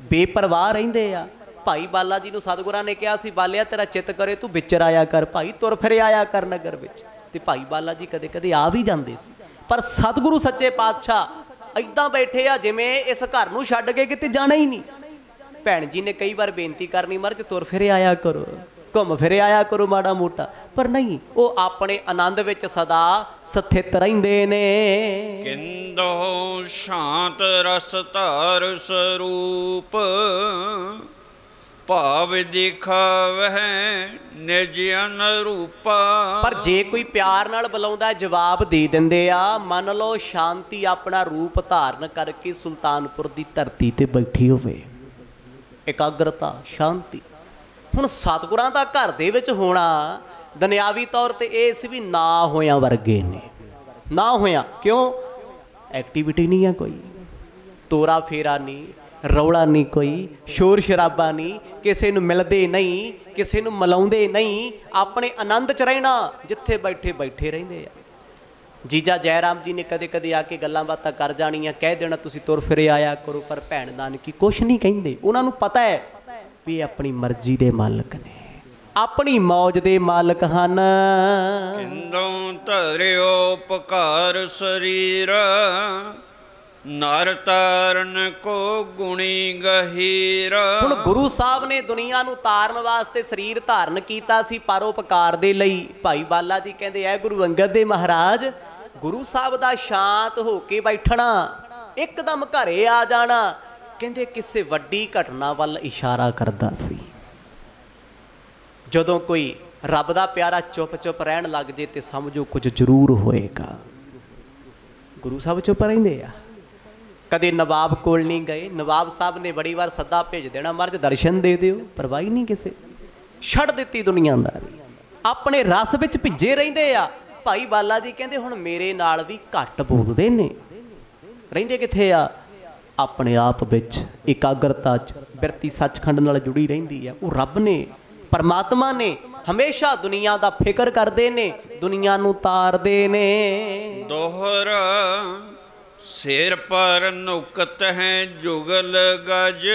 ਬੇਪਰਵਾਹ ਰਹਿੰਦੇ ਆ। ਭਾਈ ਬਾਲਾ ਜੀ ਨੂੰ ਸਤਿਗੁਰਾਂ ਨੇ ਕਿਹਾ ਸੀ, ਬਾਲਿਆ ਤੇਰਾ ਚਿੱਤ ਕਰੇ ਤੂੰ ਵਿਚਰ ਆਇਆ ਕਰ ਭਾਈ, ਤੁਰ ਫਿਰ ਆਇਆ ਕਰ ਨਗਰ ਵਿੱਚ। ਤੇ ਭਾਈ ਬਾਲਾ ਜੀ ਕਦੇ ਕਦੇ ਆ ਵੀ ਜਾਂਦੇ ਸੀ। ਪਰ ਸਤਿਗੁਰੂ ਸੱਚੇ ਪਾਤਸ਼ਾਹ ਇੱਦਾਂ ਬੈਠੇ ਆ ਜਿਵੇਂ ਇਸ ਘਰ ਨੂੰ ਛੱਡ ਕੇ ਕਿਤੇ ਜਾਣਾ ਹੀ ਨਹੀਂ। ਭੈਣ ਜੀ ਨੇ ਕਈ ਵਾਰ ਬੇਨਤੀ ਕਰਨੀ, ਮਹਾਰਾਜ ਤੁਰ ਫਿਰ ਆਇਆ ਕਰੋ, ਘੁੰਮ ਫਿਰ ਆਇਆ ਕਰੋ ਮਾੜਾ ਮੋਟਾ, ਪਰ ਨਹੀਂ, ਉਹ ਆਪਣੇ ਆਨੰਦ ਵਿੱਚ ਸਦਾ ਸਥਿਤ ਰਹਿੰਦੇ ਨੇ। ਕਿੰਦੋ ਸ਼ਾਂਤ ਰਸ ਧਾਰ ਸਰੂਪ, ਭਾਵ ਦਿਖਾਵਹਿ ਨਿਜ ਅਨਰੂਪਾ। ਪਰ ਜੇ ਕੋਈ ਪਿਆਰ ਨਾਲ ਬੁਲਾਉਂਦਾ ਜਵਾਬ ਦੇ ਦਿੰਦੇ ਆ। ਮੰਨ ਲਓ ਸ਼ਾਂਤੀ ਆਪਣਾ ਰੂਪ ਧਾਰਨ ਕਰਕੇ ਸੁਲਤਾਨਪੁਰ ਦੀ ਧਰਤੀ ਤੇ ਬੈਠੀ ਹੋਵੇ, ਇਕਾਗਰਤਾ, ਸ਼ਾਂਤੀ। ਹੁਣ ਸਤਿਗੁਰਾਂ ਦਾ ਘਰ ਦੇ ਵਿੱਚ ਹੋਣਾ ਦੁਨਿਆਵੀ ਤੌਰ ਤੇ ਇਹ ਸੀ ਵੀ ਨਾ ਹੋਇਆਂ ਵਰਗੇ ਨੇ। ਨਾ ਹੋਇਆਂ ਕਿਉਂ? ਐਕਟੀਵਿਟੀ ਨਹੀਂ ਆ ਕੋਈ, ਤੋਰਾ ਫੇਰਾ ਨਹੀਂ, ਰੌਲਾ ਨਹੀਂ ਕੋਈ, ਸ਼ੋਰ ਸ਼ਰਾਬਾ ਨਹੀਂ, ਕਿਸੇ ਨੂੰ ਮਿਲਦੇ ਨਹੀਂ, ਕਿਸੇ ਨੂੰ ਮਿਲਾਉਂਦੇ ਨਹੀਂ, ਆਪਣੇ ਆਨੰਦ 'ਚ ਰਹਿਣਾ, ਜਿੱਥੇ ਬੈਠੇ ਬੈਠੇ ਰਹਿੰਦੇ ਆ। ਜੀਜਾ ਜੈਰਾਮ ਜੀ ਨੇ ਕਦੇ ਕਦੇ ਆ ਕੇ ਗੱਲਾਂ ਬਾਤਾਂ ਕਰ ਜਾਣੀਆਂ, ਕਹਿ ਦੇਣਾ ਤੁਸੀਂ ਤੁਰ ਫਿਰੇ ਆਇਆ ਕਰੋ, ਪਰ ਭੈਣ ਨਾਨਕੀ ਕੁਛ ਨਹੀਂ ਕਹਿੰਦੇ। ਉਹਨਾਂ ਨੂੰ ਪਤਾ ਹੈ ਵੀ ਇਹ ਆਪਣੀ ਮਰਜ਼ੀ ਦੇ ਮਾਲਕ ਨੇ, ਆਪਣੀ ਮੌਜ ਦੇ ਮਾਲਕ ਹਨ। ਕਿੰਦੋਂ ਧਰਿਓ ਪਕਾਰ ਸਰੀਰ, ਨਰ ਤਾਰਨ ਕੋ ਗੁਣੀ ਗਹੀਰ। ਹੁਣ ਗੁਰੂ ਸਾਹਿਬ ਨੇ ਦੁਨੀਆ ਨੂੰ ਤਾਰਨ ਵਾਸਤੇ ਸਰੀਰ ਧਾਰਨ ਕੀਤਾ ਸੀ ਪਰਉਪਕਾਰ ਦੇ ਲਈ। ਭਾਈ ਬਾਲਾ ਜੀ ਕਹਿੰਦੇ ਐ ਗੁਰੂ ਅੰਗਦ ਦੇ ਮਹਾਰਾਜ, ਗੁਰੂ ਸਾਹਿਬ ਦਾ ਸ਼ਾਂਤ ਹੋ ਕੇ ਬੈਠਣਾ, ਇੱਕਦਮ ਘਰੇ ਆ ਜਾਣਾ, ਕਹਿੰਦੇ ਕਿਸੇ ਵੱਡੀ ਘਟਨਾ ਵੱਲ ਇਸ਼ਾਰਾ ਕਰਦਾ ਸੀ। ਜਦੋਂ ਕੋਈ ਰੱਬ ਦਾ ਪਿਆਰਾ ਚੁੱਪ ਚੁੱਪ ਰਹਿਣ ਲੱਗ ਜੇ ਤੇ ਸਮਝੋ ਕੁਝ ਜ਼ਰੂਰ ਹੋਏਗਾ। ਗੁਰੂ ਸਾਹਿਬ ਚੁੱਪ ਰਹਿੰਦੇ ਆ। ਕਦੇ ਨਵਾਬ ਕੋਲ ਨਹੀਂ ਗਏ, ਨਵਾਬ ਸਾਹਿਬ ਨੇ ਬੜੀ ਵਾਰ ਸੱਦਾ ਭੇਜ ਦੇਣਾ, ਮਹਾਰਾਜ ਦਰਸ਼ਨ ਦੇ ਦਿਓ, ਪਰਵਾਹੀ ਨਹੀਂ ਕਿਸੇ, ਛੱਡ ਦਿੱਤੀ ਦੁਨੀਆਦਾਰੀ, ਆਪਣੇ ਰਸ ਵਿੱਚ ਭਿੱਜੇ ਰਹਿੰਦੇ ਆ। ਭਾਈ ਬਾਲਾ ਜੀ ਕਹਿੰਦੇ ਹੁਣ ਮੇਰੇ ਨਾਲ ਵੀ ਘੱਟ ਬੋਲਦੇ ਨੇ, ਰਹਿੰਦੇ ਕਿੱਥੇ ਆ? ਆਪਣੇ ਆਪ ਵਿੱਚ, ਇਕਾਗਰਤਾ 'ਚ, ਬਿਰਤੀ ਸੱਚਖੰਡ ਨਾਲ ਜੁੜੀ ਰਹਿੰਦੀ ਆ। ਉਹ ਰੱਬ ਨੇ, ਪਰਮਾਤਮਾ ਨੇ, ਹਮੇਸ਼ਾ ਦੁਨੀਆ ਦਾ ਫਿਕਰ ਕਰਦੇ ਨੇ, ਦੁਨੀਆ ਨੂੰ ਤਾਰਦੇ ਨੇ। ਦੋਹਰਾ ਸਿਰ ਪਰ ਨੁਕਤ ਹੈ ਜੁਗਲ ਗਜ,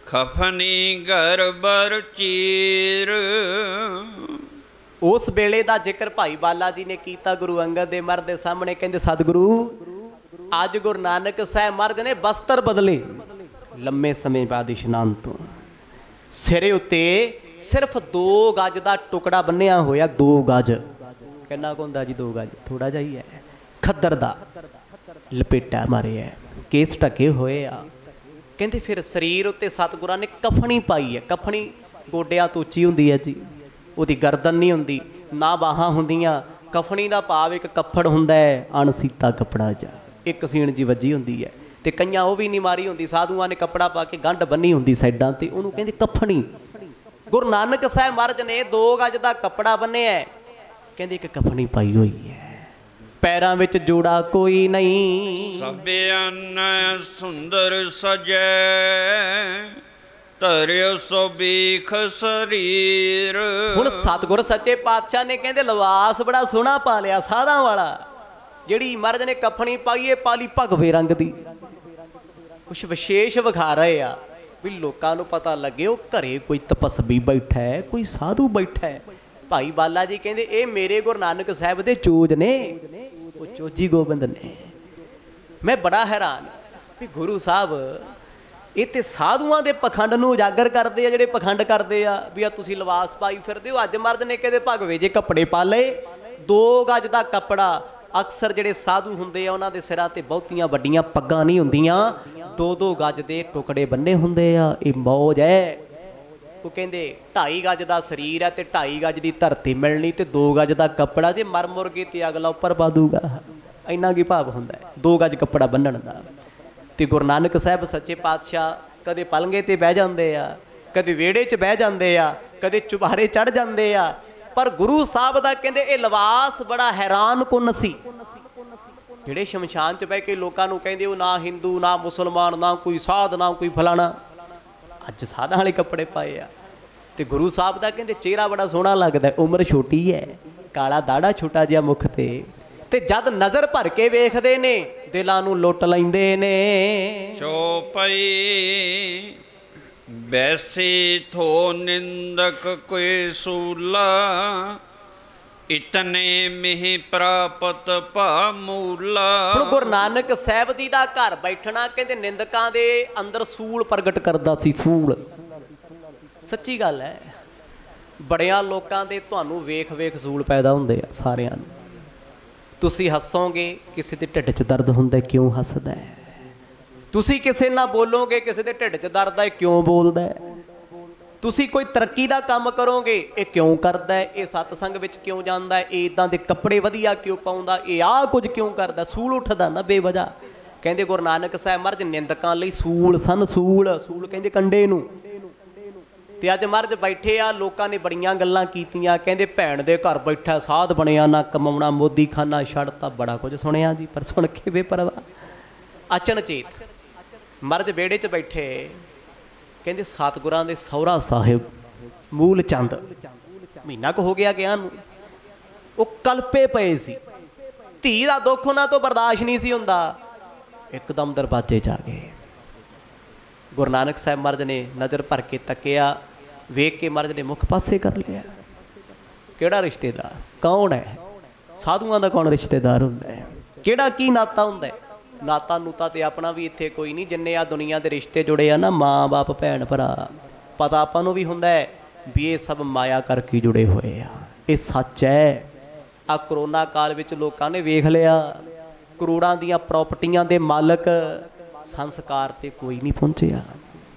ਖਫਨੀ ਘਰ ਬਰ ਚੀਰ। ਉਸ ਵੇਲੇ ਦਾ ਜ਼ਿਕਰ ਭਾਈ ਬਾਲਾ ਜੀ ਨੇ ਕੀਤਾ ਗੁਰੂ ਅੰਗਦ ਦੇ ਮਰ ਦੇ ਸਾਹਮਣੇ। ਕਹਿੰਦੇ ਸਤਿਗੁਰੂ ਅੱਜ ਗੁਰੂ ਨਾਨਕ ਸਾਹਿਬ ਮਹਾਰਾਜ ਨੇ ਬਸਤਰ ਬਦਲੇ ਲੰਮੇ ਸਮੇਂ ਬਾਅਦ ਇਸ਼ਨਾਨ ਤੋਂ। ਸਿਰੇ ਉੱਤੇ ਸਿਰਫ 2 ਗਜ ਦਾ ਟੁਕੜਾ ਬੰਨਿਆ ਹੋਇਆ, 2 ਗਜ। ਕਿੰਨਾ ਕੁ ਹੁੰਦਾ ਜੀ 2 ਗਜ? ਥੋੜਾ ਜਿਹਾ ਹੀ ਹੈ। ਖੱਦਰ ਦਾ ਲਪੇਟਾ ਮਾਰਿਆ, ਕੇਸ ਢਕੇ ਹੋਏ ਆ। ਕਹਿੰਦੇ ਫਿਰ ਸਰੀਰ ਉੱਤੇ ਸਤਿਗੁਰਾਂ ਨੇ ਕਫਣੀ ਪਾਈ ਹੈ। ਕਫਣੀ ਗੋਡਿਆਂ ਤੋਂ ਉੱਚੀ ਹੁੰਦੀ ਹੈ ਜੀ, ਉਹਦੀ ਗਰਦਨ ਨਹੀਂ ਹੁੰਦੀ, ਨਾ ਬਾਹਾਂ ਹੁੰਦੀਆਂ। ਕਫਣੀ ਦਾ ਭਾਵ ਇੱਕ ਕੱਫੜ ਹੁੰਦਾ ਹੈ, ਅਣਸੀਤਾ ਕੱਪੜਾ ਜਾ, ਇੱਕ ਸੀਣ ਜੀ ਵੱਜੀ ਹੁੰਦੀ ਹੈ, ਤੇ ਕਈਆਂ ਉਹ ਵੀ ਨਹੀਂ ਮਾਰੀ ਹੁੰਦੀ। ਸਾਧੂਆਂ ਨੇ ਕੱਪੜਾ ਪਾ ਕੇ ਗੰਢ ਬੰਨੀ ਹੁੰਦੀ ਸਾਈਡਾਂ ਤੇ, ਉਹਨੂੰ ਕਹਿੰਦੇ ਕਫਣੀ। ਗੁਰੂ ਨਾਨਕ ਸਾਹਿਬ ਮਹਾਰਾਜ ਨੇ 2 ਗਜ ਦਾ ਕੱਪੜਾ ਬੰਨਿਆ, ਕਹਿੰਦੇ ਇੱਕ ਕਫਣੀ ਪਾਈ ਹੋਈ ਹੈ, ਪੈਰਾਂ ਵਿੱਚ ਜੋੜਾ ਕੋਈ ਨਹੀਂ। ਸਭਿਆਨ ਸੁੰਦਰ ਸਜੈ, ਧਰ ਧਰਿਓ ਸੋ ਬੀਖ ਸਰੀਰ। ਹੁਣ ਸਤਿਗੁਰ ਸੱਚੇ ਪਾਤਸ਼ਾਹ ਨੇ ਕਹਿੰਦੇ ਲਿਬਾਸ ਬੜਾ ਸੋਹਣਾ ਪਾ ਲਿਆ ਸਾਧਾਂ ਵਾਲਾ, ਜਿਹੜੀ ਮਹਾਰਾਜ ਨੇ ਕਫਣੀ ਪਾਈਏ ਪਾਲੀ ਭਗਵੇ ਰੰਗ ਦੀ। ਕੁਛ ਵਿਸ਼ੇਸ਼ ਵਿਖਾ ਰਹੇ ਆ ਵੀ ਲੋਕਾਂ ਨੂੰ ਪਤਾ ਲੱਗੇ ਉਹ ਘਰੇ ਕੋਈ ਤਪਸਵੀ ਬੈਠਾ ਹੈ, ਕੋਈ ਸਾਧੂ ਬੈਠਾ ਹੈ। ਭਾਈ ਬਾਲਾ ਜੀ ਕਹਿੰਦੇ ਇਹ ਮੇਰੇ ਗੁਰੂ ਨਾਨਕ ਸਾਹਿਬ ਦੇ ਚੋਜ ਨੇ, ਉਹ ਚੋਜੀ ਗੋਬਿੰਦ ਨੇ। ਮੈਂ ਬੜਾ ਹੈਰਾਨ ਵੀ ਗੁਰੂ ਸਾਹਿਬ ਇਹ ਤੇ ਸਾਧੂਆਂ ਦੇ ਪਖੰਡ ਨੂੰ ਉਜਾਗਰ ਕਰਦੇ ਆ, ਜਿਹੜੇ ਪਖੰਡ ਕਰਦੇ ਆ ਵੀ ਆ ਤੁਸੀਂ ਲਿਬਾਸ ਪਾਈ ਫਿਰਦੇ ਹੋ। ਅੱਜ ਮਰਦ ਨੇ ਕਹਿੰਦੇ ਭਗਵੇ ਜੇ ਕੱਪੜੇ ਪਾ ਲਏ, 2 ਗਜ ਦਾ ਕੱਪੜਾ। ਅਕਸਰ ਜਿਹੜੇ ਸਾਧੂ ਹੁੰਦੇ ਆ ਉਹਨਾਂ ਦੇ ਸਿਰਾਂ ਤੇ ਬਹੁਤੀਆਂ ਵੱਡੀਆਂ ਪੱਗਾਂ ਨਹੀਂ ਹੁੰਦੀਆਂ, 2-2 ਗਜ ਦੇ ਟੁਕੜੇ ਬੰਨੇ ਹੁੰਦੇ ਆ। ਇਹ ਮੌਜ ਹੈ। ਉਹ ਕਹਿੰਦੇ 2.5 ਗਜ ਦਾ ਸਰੀਰ ਹੈ ਤੇ 2.5 ਗਜ ਦੀ ਧਰਤੀ ਮਿਲਣੀ ਤੇ 2 ਗਜ ਦਾ ਕੱਪੜਾ, ਜੇ ਮਰ ਮੁਰ ਗਏ ਤੇ ਅਗਲਾ ਉੱਪਰ ਪਾ ਦੂਗਾ। ਇੰਨਾ ਕੀ ਭਾਵ ਹੁੰਦਾ 2 ਗਜ ਕੱਪੜਾ ਬੰਨਣ ਦਾ। ਤੇ ਗੁਰੂ ਨਾਨਕ ਸਾਹਿਬ ਸੱਚੇ ਪਾਤਸ਼ਾਹ ਕਦੇ ਪਲੰਗੇ ਤੇ ਬਹਿ ਜਾਂਦੇ ਆ, ਕਦੇ ਵਿਹੜੇ 'ਚ ਬਹਿ ਜਾਂਦੇ ਆ, ਕਦੇ ਚੁਬਾਰੇ ਚੜ੍ਹ ਜਾਂਦੇ ਆ। ਪਰ ਗੁਰੂ ਸਾਹਿਬ ਦਾ ਕਹਿੰਦੇ ਇਹ ਲਿਬਾਸ ਬੜਾ ਹੈਰਾਨ ਕੁੰਨ ਸੀ। ਜਿਹੜੇ ਸ਼ਮਸ਼ਾਨ 'ਚ ਬਹਿ ਕੇ ਲੋਕਾਂ ਨੂੰ ਕਹਿੰਦੇ ਉਹ ਨਾ ਹਿੰਦੂ ਨਾ ਮੁਸਲਮਾਨ ਨਾ ਕੋਈ ਸਾਧ ਨਾ ਕੋਈ ਫਲਾਣਾ, ਅੱਜ ਸਾਧਾਂ ਵਾਲੇ ਕੱਪੜੇ ਪਾਏ ਆ। ਤੇ ਗੁਰੂ ਸਾਹਿਬ ਦਾ ਕਹਿੰਦੇ ਚਿਹਰਾ ਬੜਾ ਸੋਹਣਾ ਲੱਗਦਾ, ਉਮਰ ਛੋਟੀ ਹੈ, ਕਾਲਾ ਦਾੜਾ ਛੋਟਾ ਜਿਹਾ ਮੁਖ ਤੇ ਜਦ ਨਜ਼ਰ ਭਰ ਕੇ ਵੇਖਦੇ ਨੇ ਦਿਲਾਂ ਨੂੰ ਲੁੱਟ ਲੈਂਦੇ ਨੇ। ਚੌਪਈ ਵੈਸੀ ਥੋ ਨਿੰਦਕ ਕੋਈ ਸੂਲਾ, ਇਤਨੇ ਮਿਹ ਪ੍ਰਾਪਤ ਭਾ ਮੂਲਾ। ਹੁਣ ਗੁਰੂ ਨਾਨਕ ਸਾਹਿਬ ਜੀ ਦਾ ਘਰ ਬੈਠਣਾ ਕਹਿੰਦੇ ਨਿੰਦਕਾਂ ਦੇ ਅੰਦਰ ਸੂਲ ਪ੍ਰਗਟ ਕਰਦਾ ਸੀ। ਸੂਲ ਸੱਚੀ ਗੱਲ ਹੈ। ਬੜਿਆਂ ਲੋਕਾਂ ਦੇ ਤੁਹਾਨੂੰ ਵੇਖ ਵੇਖ ਸੂਲ ਪੈਦਾ ਹੁੰਦੇ ਆ ਸਾਰਿਆਂ ਨੂੰ। ਤੁਸੀਂ ਹੱਸੋਗੇ ਕਿਸੇ ਦੇ ਢਿੱਡ 'ਚ ਦਰਦ ਹੁੰਦਾ, ਕਿਉਂ ਹੱਸਦਾ ਹੈ? ਤੁਸੀਂ ਕਿਸੇ ਨਾਲ ਬੋਲੋਗੇ ਕਿਸੇ ਦੇ ਢਿੱਡ 'ਚ ਦਰਦ ਹੈ, ਕਿਉਂ ਬੋਲਦਾ ਹੈ? ਤੁਸੀਂ ਕੋਈ ਤਰੱਕੀ ਦਾ ਕੰਮ ਕਰੋਗੇ, ਇਹ ਕਿਉਂ ਕਰਦਾ ਹੈ? ਇਹ ਸਤਸੰਗ ਵਿੱਚ ਕਿਉਂ ਜਾਂਦਾ ਹੈ? ਇਹ ਇੱਦਾਂ ਦੇ ਕੱਪੜੇ ਵਧੀਆ ਕਿਉਂ ਪਾਉਂਦਾ? ਇਹ ਆਹ ਕੁਝ ਕਿਉਂ ਕਰਦਾ? ਸੂਲ ਉੱਠਦਾ ਨਾ ਬੇਵਜ੍ਹਾ। ਕਹਿੰਦੇ ਗੁਰੂ ਨਾਨਕ ਸਾਹਿਬ ਮਹਾਰਾਜ ਨਿੰਦਕਾਂ ਲਈ ਸੂਲ ਸਨ। ਸੂਲ ਕਹਿੰਦੇ ਕੰਡੇ ਨੂੰ। ਤੇ ਅੱਜ ਮਹਾਰਾਜ ਬੈਠੇ ਆ, ਲੋਕਾਂ ਨੇ ਬੜੀਆਂ ਗੱਲਾਂ ਕੀਤੀਆਂ, ਕਹਿੰਦੇ ਭੈਣ ਦੇ ਘਰ ਬੈਠਾ ਸਾਧ ਬਣਿਆ, ਨਾ ਕਮਾਉਣਾ, ਮੋਦੀ ਖਾਨਾ ਛੱਡਤਾ, ਬੜਾ ਕੁਝ ਸੁਣਿਆ ਜੀ। ਪਰ ਸੁਣ ਕੇ ਬੇਪਰਵਾਹ। ਅਚਨਚੇਤ ਮਹਾਰਾਜ ਵਿਹੜੇ 'ਚ ਬੈਠੇ, ਕਹਿੰਦੇ ਸਤਿਗੁਰਾਂ ਦੇ ਸਹੁਰਾ ਸਾਹਿਬ ਮੂਲ ਚੰਦ, ਮਹੀਨਾ ਕੁ ਹੋ ਗਿਆ ਗਿਆ ਨੂੰ, ਉਹ ਕਲਪੇ ਪਏ ਸੀ। ਧੀ ਦਾ ਦੁੱਖ ਉਹਨਾਂ ਤੋਂ ਬਰਦਾਸ਼ਤ ਨਹੀਂ ਸੀ ਹੁੰਦਾ। ਇੱਕਦਮ ਦਰਵਾਜ਼ੇ 'ਚ ਆ ਗਏ। ਗੁਰੂ ਨਾਨਕ ਸਾਹਿਬ ਮਹਾਰਾਜ ਨੇ ਨਜ਼ਰ ਭਰ ਕੇ ਤੱਕਿਆ, ਵੇਖ ਕੇ ਮਹਾਰਾਜ ਨੇ ਮੁੱਖ ਪਾਸੇ ਕਰ ਲਿਆ। ਕਿਹੜਾ ਰਿਸ਼ਤੇਦਾਰ? ਕੌਣ ਹੈ? ਸਾਧੂਆਂ ਦਾ ਕੌਣ ਰਿਸ਼ਤੇਦਾਰ ਹੁੰਦਾ ਹੈ? ਕਿਹੜਾ ਕੀ ਨਾਤਾ ਹੁੰਦਾ ਹੈ? ਨਾਤਾ ਨੂਤਾ ਤੇ ਆਪਣਾ ਵੀ ਇੱਥੇ ਕੋਈ ਨਹੀਂ। ਜਿੰਨੇ ਆ ਦੁਨੀਆ ਦੇ ਰਿਸ਼ਤੇ ਜੁੜੇ ਆ ਨਾ, ਮਾਂ ਬਾਪ ਭੈਣ ਭਰਾ, ਪਤਾ ਆਪਾਂ ਨੂੰ ਵੀ ਹੁੰਦਾ ਹੈ ਵੀ ਇਹ ਸਭ ਮਾਇਆ ਕਰਕੇ ਜੁੜੇ ਹੋਏ ਆ। ਇਹ ਸੱਚ ਹੈ। ਆ ਕਰੋਨਾ ਕਾਲ ਵਿੱਚ ਲੋਕਾਂ ਨੇ ਵੇਖ ਲਿਆ, ਕਰੋੜਾਂ ਦੀਆਂ ਪ੍ਰਾਪਰਟੀਆਂ ਦੇ ਮਾਲਕ, ਸੰਸਕਾਰ ਤੇ ਕੋਈ ਨਹੀਂ ਪਹੁੰਚਿਆ।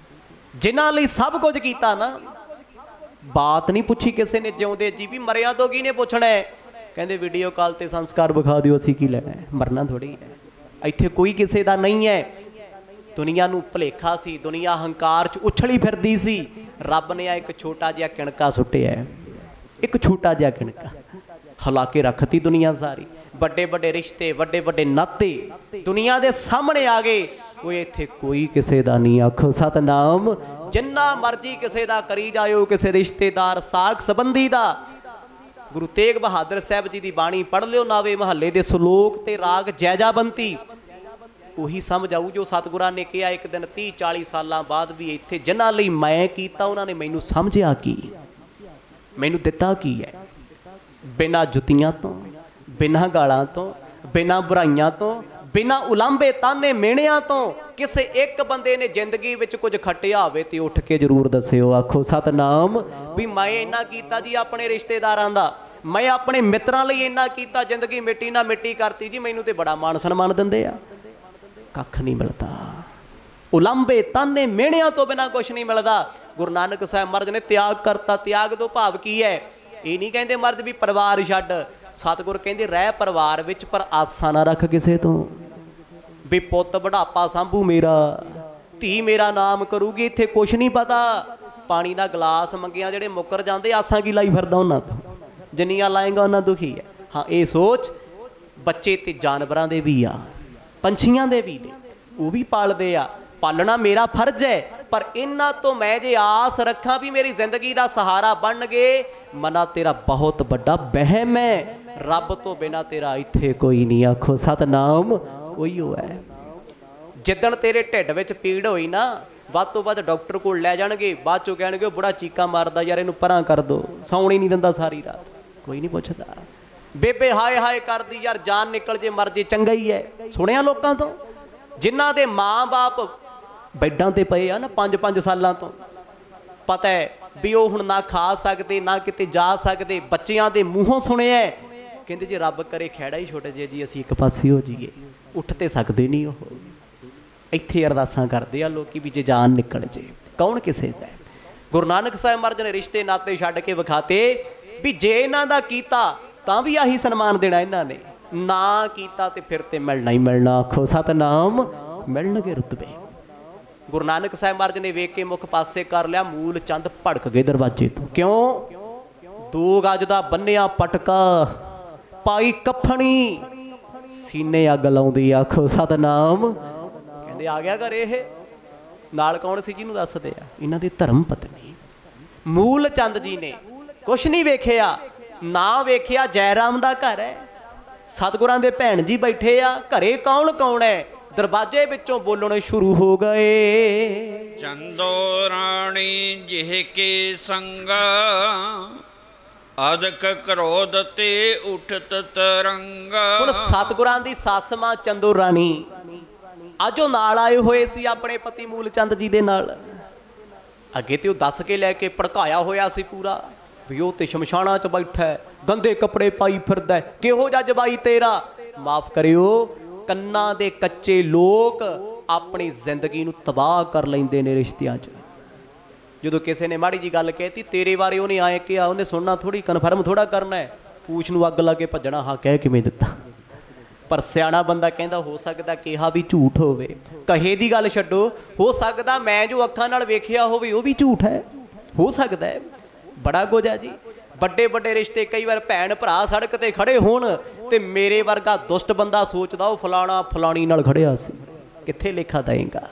ਜਿਨ੍ਹਾਂ ਲਈ ਸਭ ਕੁਝ ਕੀਤਾ ਨਾ, ਬਾਤ ਨਹੀਂ ਪੁੱਛੀ ਕਿਸੇ ਨੇ ਜਿਉਂਦੇ ਜੀ ਵੀ ਮਰਿਆ ਤੋਂ ਕੀ ਨੇ ਪੁੱਛਣਾ ਹੈ। ਕਹਿੰਦੇ ਵੀਡੀਓ ਕਾਲ ਤੇ ਸੰਸਕਾਰ ਵਿਖਾ ਦਿਓ, ਅਸੀਂ ਕੀ ਲੈਣਾ ਹੈ, ਮਰਨਾ ਥੋੜ੍ਹੀ ਹੈ। ਇੱਥੇ ਕੋਈ ਕਿਸੇ ਦਾ ਨਹੀਂ ਹੈ। ਦੁਨੀਆ ਨੂੰ ਭੁਲੇਖਾ ਸੀ, ਦੁਨੀਆ ਹੰਕਾਰ 'ਚ ਉਛਲੀ ਫਿਰਦੀ ਸੀ। ਰੱਬ ਨੇ ਆ ਇੱਕ ਛੋਟਾ ਜਿਹਾ ਕਿਣਕਾ ਸੁੱਟਿਆ, ਇੱਕ ਛੋਟਾ ਜਿਹਾ ਕਿਣਕਾ, ਹਿਲਾ ਕੇ ਰੱਖਤੀ ਦੁਨੀਆ ਸਾਰੀ। ਵੱਡੇ ਵੱਡੇ ਰਿਸ਼ਤੇ, ਵੱਡੇ ਵੱਡੇ ਨਾਤੇ ਦੁਨੀਆ ਦੇ ਸਾਹਮਣੇ ਆ ਗਏ। ਉਹ ਇੱਥੇ ਕੋਈ ਕਿਸੇ ਦਾ ਨਹੀਂ। ਆਖੋ ਸਤਨਾਮ। ਜਿੰਨਾ ਮਰਜ਼ੀ ਕਿਸੇ ਦਾ ਕਰੀ ਜਾਇਓ, ਕਿਸੇ ਰਿਸ਼ਤੇਦਾਰ ਸਾਖ ਸੰਬੰਧੀ ਦਾ। ਗੁਰੂ ਤੇਗ ਬਹਾਦਰ ਸਾਹਿਬ ਜੀ ਦੀ ਬਾਣੀ ਪੜ੍ਹ ਲਿਓ, ਨਾਵੇ ਮਹੱਲੇ ਦੇ ਸਲੋਕ ਤੇ ਰਾਗ ਜੈਜਾਬੰਤੀ, ਉਹੀ ਸਮਝ ਆਊ ਜੋ ਸਤਿਗੁਰਾਂ ਨੇ ਕਿਹਾ ਇੱਕ ਦਿਨ 30-40 ਸਾਲਾਂ ਬਾਅਦ ਵੀ ਇੱਥੇ ਜਿਨ੍ਹਾਂ ਲਈ ਮੈਂ ਕੀਤਾ ਉਹਨਾਂ ਨੇ ਮੈਨੂੰ ਸਮਝਿਆ ਕੀ, ਮੈਨੂੰ ਦਿੱਤਾ ਕੀ ਹੈ। ਬਿਨਾਂ ਜੁੱਤੀਆਂ ਤੋਂ, ਬਿਨਾਂ ਗਾਲਾਂ ਤੋਂ, ਬਿਨਾਂ ਬੁਰਾਈਆਂ ਤੋਂ, ਬਿਨਾਂ ਉਲਾਂਭੇ ਤਾਨੇ ਮਿਹਣਿਆਂ ਤੋਂ ਕਿਸੇ ਇੱਕ ਬੰਦੇ ਨੇ ਜ਼ਿੰਦਗੀ ਵਿੱਚ ਕੁਝ ਖੱਟਿਆ ਹੋਵੇ ਤੇ ਉੱਠ ਕੇ ਜ਼ਰੂਰ ਦੱਸਿਓ। ਆਖੋ ਸਤਨਾਮ। ਵੀ ਮੈਂ ਇੰਨਾ ਕੀਤਾ ਜੀ ਆਪਣੇ ਰਿਸ਼ਤੇਦਾਰਾਂ ਦਾ, ਮੈਂ ਆਪਣੇ ਮਿੱਤਰਾਂ ਲਈ ਇੰਨਾ ਕੀਤਾ, ਜ਼ਿੰਦਗੀ ਮਿੱਟੀ ਨਾਲ ਮਿੱਟੀ ਕਰਤੀ ਜੀ, ਮੈਨੂੰ ਤੇ ਬੜਾ ਮਾਣ ਸਨਮਾਨ ਦਿੰਦੇ ਆ। ਕੱਖ ਨਹੀਂ ਮਿਲਦਾ। ਉਲਾਂਭੇ ਤਾਨੇ ਮਿਹਣਿਆਂ ਤੋਂ ਬਿਨਾਂ ਕੁਛ ਨਹੀਂ ਮਿਲਦਾ। ਗੁਰੂ ਨਾਨਕ ਸਾਹਿਬ ਮਹਾਰਾਜ ਨੇ ਤਿਆਗ ਕਰਤਾ। ਤਿਆਗ ਤੋਂ ਭਾਵ ਕੀ ਹੈ? ਇਹ ਨਹੀਂ ਕਹਿੰਦੇ ਮਹਾਰਾਜ ਵੀ ਪਰਿਵਾਰ ਛੱਡ। ਸਤਿਗੁਰ ਕਹਿੰਦੇ ਰਹਿ ਪਰਿਵਾਰ ਵਿੱਚ, ਪਰ ਆਸਾ ਨਾ ਰੱਖ ਕਿਸੇ ਤੋਂ। ਵੀ ਪੁੱਤ ਬੁਢਾਪਾ ਸਾਂਭੂ ਮੇਰਾ, ਧੀ ਮੇਰਾ ਨਾਮ ਕਰੂਗੀ, ਇੱਥੇ ਕੁਛ ਨਹੀਂ ਪਤਾ। ਪਾਣੀ ਦਾ ਗਲਾਸ ਮੰਗਿਆ ਜਿਹੜੇ ਮੁੱਕਰ ਜਾਂਦੇ, ਆਸਾਂ ਕੀ ਲਾਈ ਫਿਰਦਾ ਉਹਨਾਂ ਤੋਂ। ਜਿੰਨੀਆਂ ਲਾਏਗਾ ਉਹਨਾਂ ਦੁਖੀ ਹੈ। ਹਾਂ, ਇਹ ਸੋਚ ਬੱਚੇ ਤੇ ਜਾਨਵਰਾਂ ਦੇ ਵੀ ਆ, ਪੰਛੀਆਂ ਦੇ ਵੀ ਨੇ, ਉਹ ਵੀ ਪਾਲਦੇ ਆ। पालना मेरा फर्ज है, पर इन्हां तो मैं जे आस रखा भी मेरी जिंदगी का सहारा बन गए, मना तेरा बहुत बड़ा बहम है। रब तो बिना तेरा इत्थे कोई नहीं। आखो सतनाम। उही है जिदन तेरे ढिड विच पीड़ होई ना, ਵੱਧ ਤੋਂ ਵੱਧ डॉक्टर को लै जाणगे, बाद चों कहणगे बुढ़ा चीका मारदा यार इनू परां कर दो, सौण ही नहीं दिंदा सारी रात, कोई नहीं पुछदा। बेबे हाय हाय करदी यार जान निकल जे मर जे चंगा ही है। सुनिया लोकां तो जिन्हां दे माँ बाप बैडां ते पए आ ना 5-5 सालां तो, पता है भी वो हुण ना खा सकते ना किते जा सकते, बच्चियां दे मूहों सुनिया कहंदे जे रब करे खैड़ा ही छुट जे जी असीं एक पासे हो जाइए, उठ ते सकदे नहीं ओह। इत्थे अरदासां करदे आ लोकी भी जे जान निकल जे, कौन किसे दा। गुरु नानक साहिब महाराज ने रिश्ते नाते छड्ड के विखाते भी जे इन्हां दा कीता तां भी आही सन्मान देना, इन्हां ने ना कीता ते फिर ते मिलना ही मिलना। आखो सतनाम। मिलणगे रुतबे। गुरु नानक साहिब महाराज ने वेख के मुख पासे कर लिया, मूल चंद भड़क गए दरवाजे तो। क्यों? 2 गज दा बन्निया पटका, पाई कफनी, सीने अग लाउंदी। आखो सतनाम। आ गया घर ये नाल कौन सी जिन्हों दसदे आ, इन्हां दी धर्म पत्नी मूल चंद जी ने कुछ नहीं वेखिया, ना वेखिया जयराम दा घर है, सतगुरां दे भैन जी बैठे आ, घरे कौन कौन है, दरवाजे विचों बोलने शुरू हो गए। चंदो राणी जिह के संगा, अदक क्रोध ते उठत तरंगा। हुण सतगुरां दी सस मां चंदो राणी अज वो नाल आए हुए सी अपने पति मूल चंद जी दे नाल। अगे तो दस के लैके भड़काया होया सी पूरा भी वो तो शमशाना च बैठा है, गंदे कपड़े पाई फिरदा है, किहो जा जवाई तेरा। माफ करियो, कन्ना दे कच्चे लोग अपनी जिंदगी नूं तबाह कर लैंदे ने रिश्तियां च। जो किसी ने माड़ी जी गल कहती तेरे बारे उन्हें आए कहा, उन्हें सुनना थोड़ी, कन्फर्म थोड़ा करना है, पूछ नूं अग ला के भजना हाँ कह किवें दिता। पर सियाणा बंदा कहता हो सकता कहा भी झूठ होवे, कहे दी गल छड्डो, हो सकता मैं जो अखां नाल वेखिया होवे वो भी झूठ है, हो सकता है। बड़ा कुछ है जी। बड़े बड़े रिश्ते कई बार भैन भरा सड़क ते खड़े होण ते मेरे वर्गा दुष्ट बंदा सोचदा वो फलाना फलानी नाल खड़िया सी, कित्थे लेखा देंगा।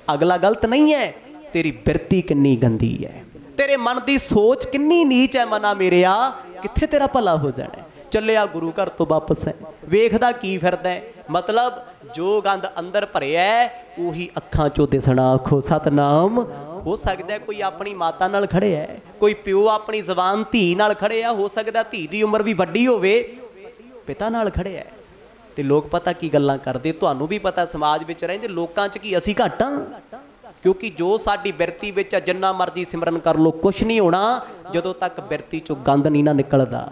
अगला गलत नहीं है, तेरी बिरती किन्नी गंदी है, तेरे मन की सोच किन्नी नीच है मना मेरेया, कित्थे तेरा भला हो जाना। ਚੱਲਿਆ गुरु घर तो वापस है, वेखदा की फिरदा है, मतलब जो गंद अंदर भरिया उही अखां चों दिसना। आखो सतनाम। हो सकता है कोई अपनी माता नाल खड़े है, कोई प्यो अपनी जवान धी नाल खड़े है, हो सकता धी दी उम्र भी वड्डी होवे, पिता नाल खड़े है ते लोग पता की गल्लां करदे। तुहानूं भी पता समाज विच रहिंदे लोकां च की असीं घट हां, क्योंकि जो साडी बिरती विच जिन्ना मर्जी सिमरन कर लो कुछ नहीं होना जदों तक बिरती चों गंद नहीं ना निकलदा,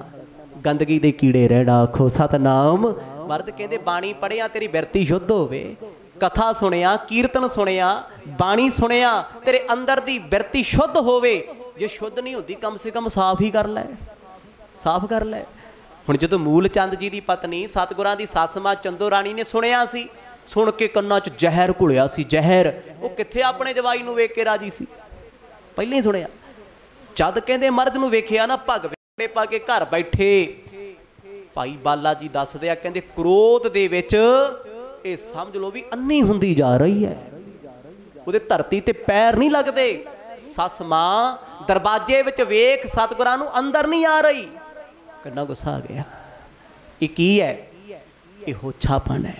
गंदगी दे कीड़े रहना। आखो सतनाम। मर्द कहते बाणी पढ़िया तेरी बिरती शुद्ध होवे, कथा सुनिया, कीर्तन सुनिया, बाणी सुनिया, तेरे अंदर दी बिरती शुद्ध होवे। जे शुद्ध नहीं होती कम से कम साफ ही कर लै, साफ कर लै। हुण जदों मूल चंद जी की पत्नी सतगुरां दी सस मां चंदो राणी ने सुनिया सी, सुन के कन्नां च जहर घुलिया सी, जहर। वो कित्थे अपने जवाई नूं वेख के राजी सी, पहले ही सुनिया। जद कहंदे मर्द नूं वेखिया ना भग पा के घर बैठे, भाई बाला जी दसदे आ कहंदे क्रोध दे विच ये समझ लो भी अन्नी हुंदी जा रही है, उहदे धरती ते पैर नहीं लगदे। सस मां दरवाजे विच वेख सतगुरां नूं अंदर नहीं आ रही, किन्ना गुस्सा आ गया। ये की है? ये होछापन है,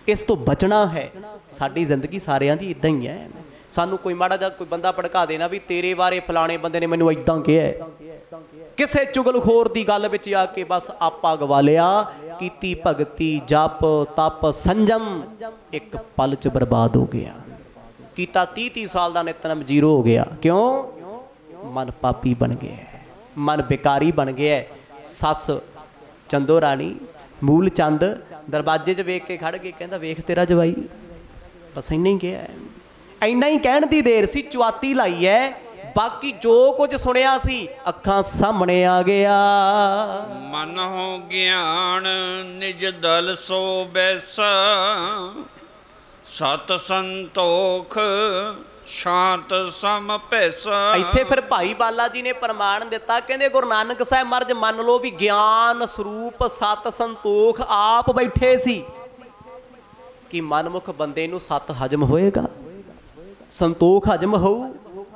इस तो बचना है। साडी जिंदगी सारियां दी इदां ही है। सानू कोई माड़ा जा कोई बंदा भड़का देना भी तेरे बारे फलाने बंदे ने मैनू इदां कहा, किसे चुगलखोर की गल विच आके बस आपा गवा लिया, कीती भगती जप तप संजम एक पल च बर्बाद हो गया। कीता 30-30 साल का नितनम जीरो हो गया। क्यों? मन पापी बन गया, मन बेकारी बन गया। सस चंदो राणी मूल चंद दरवाजे च वेख के खड़ के कहता वेख तेरा जवाई, बस इन्ना ही कहा है। इन्ना ही कहण दी देर सी, चुआती लाई है, बाकी जो कुछ सुनिया सी अखां सामने आ गया। मन हो ज्ञान निज दल सो बैसा, सत संतोख शांत सम पैसा। इत्थे फिर भाई बाला जी ने प्रमाण दिता, कहंदे गुरु नानक साहिब महाराज मान लो भी ज्ञान स्वरूप सत संतोख आप बैठे सी कि मनमुख बंदे नूं सत हजम होएगा। संतोख हजम होऊ,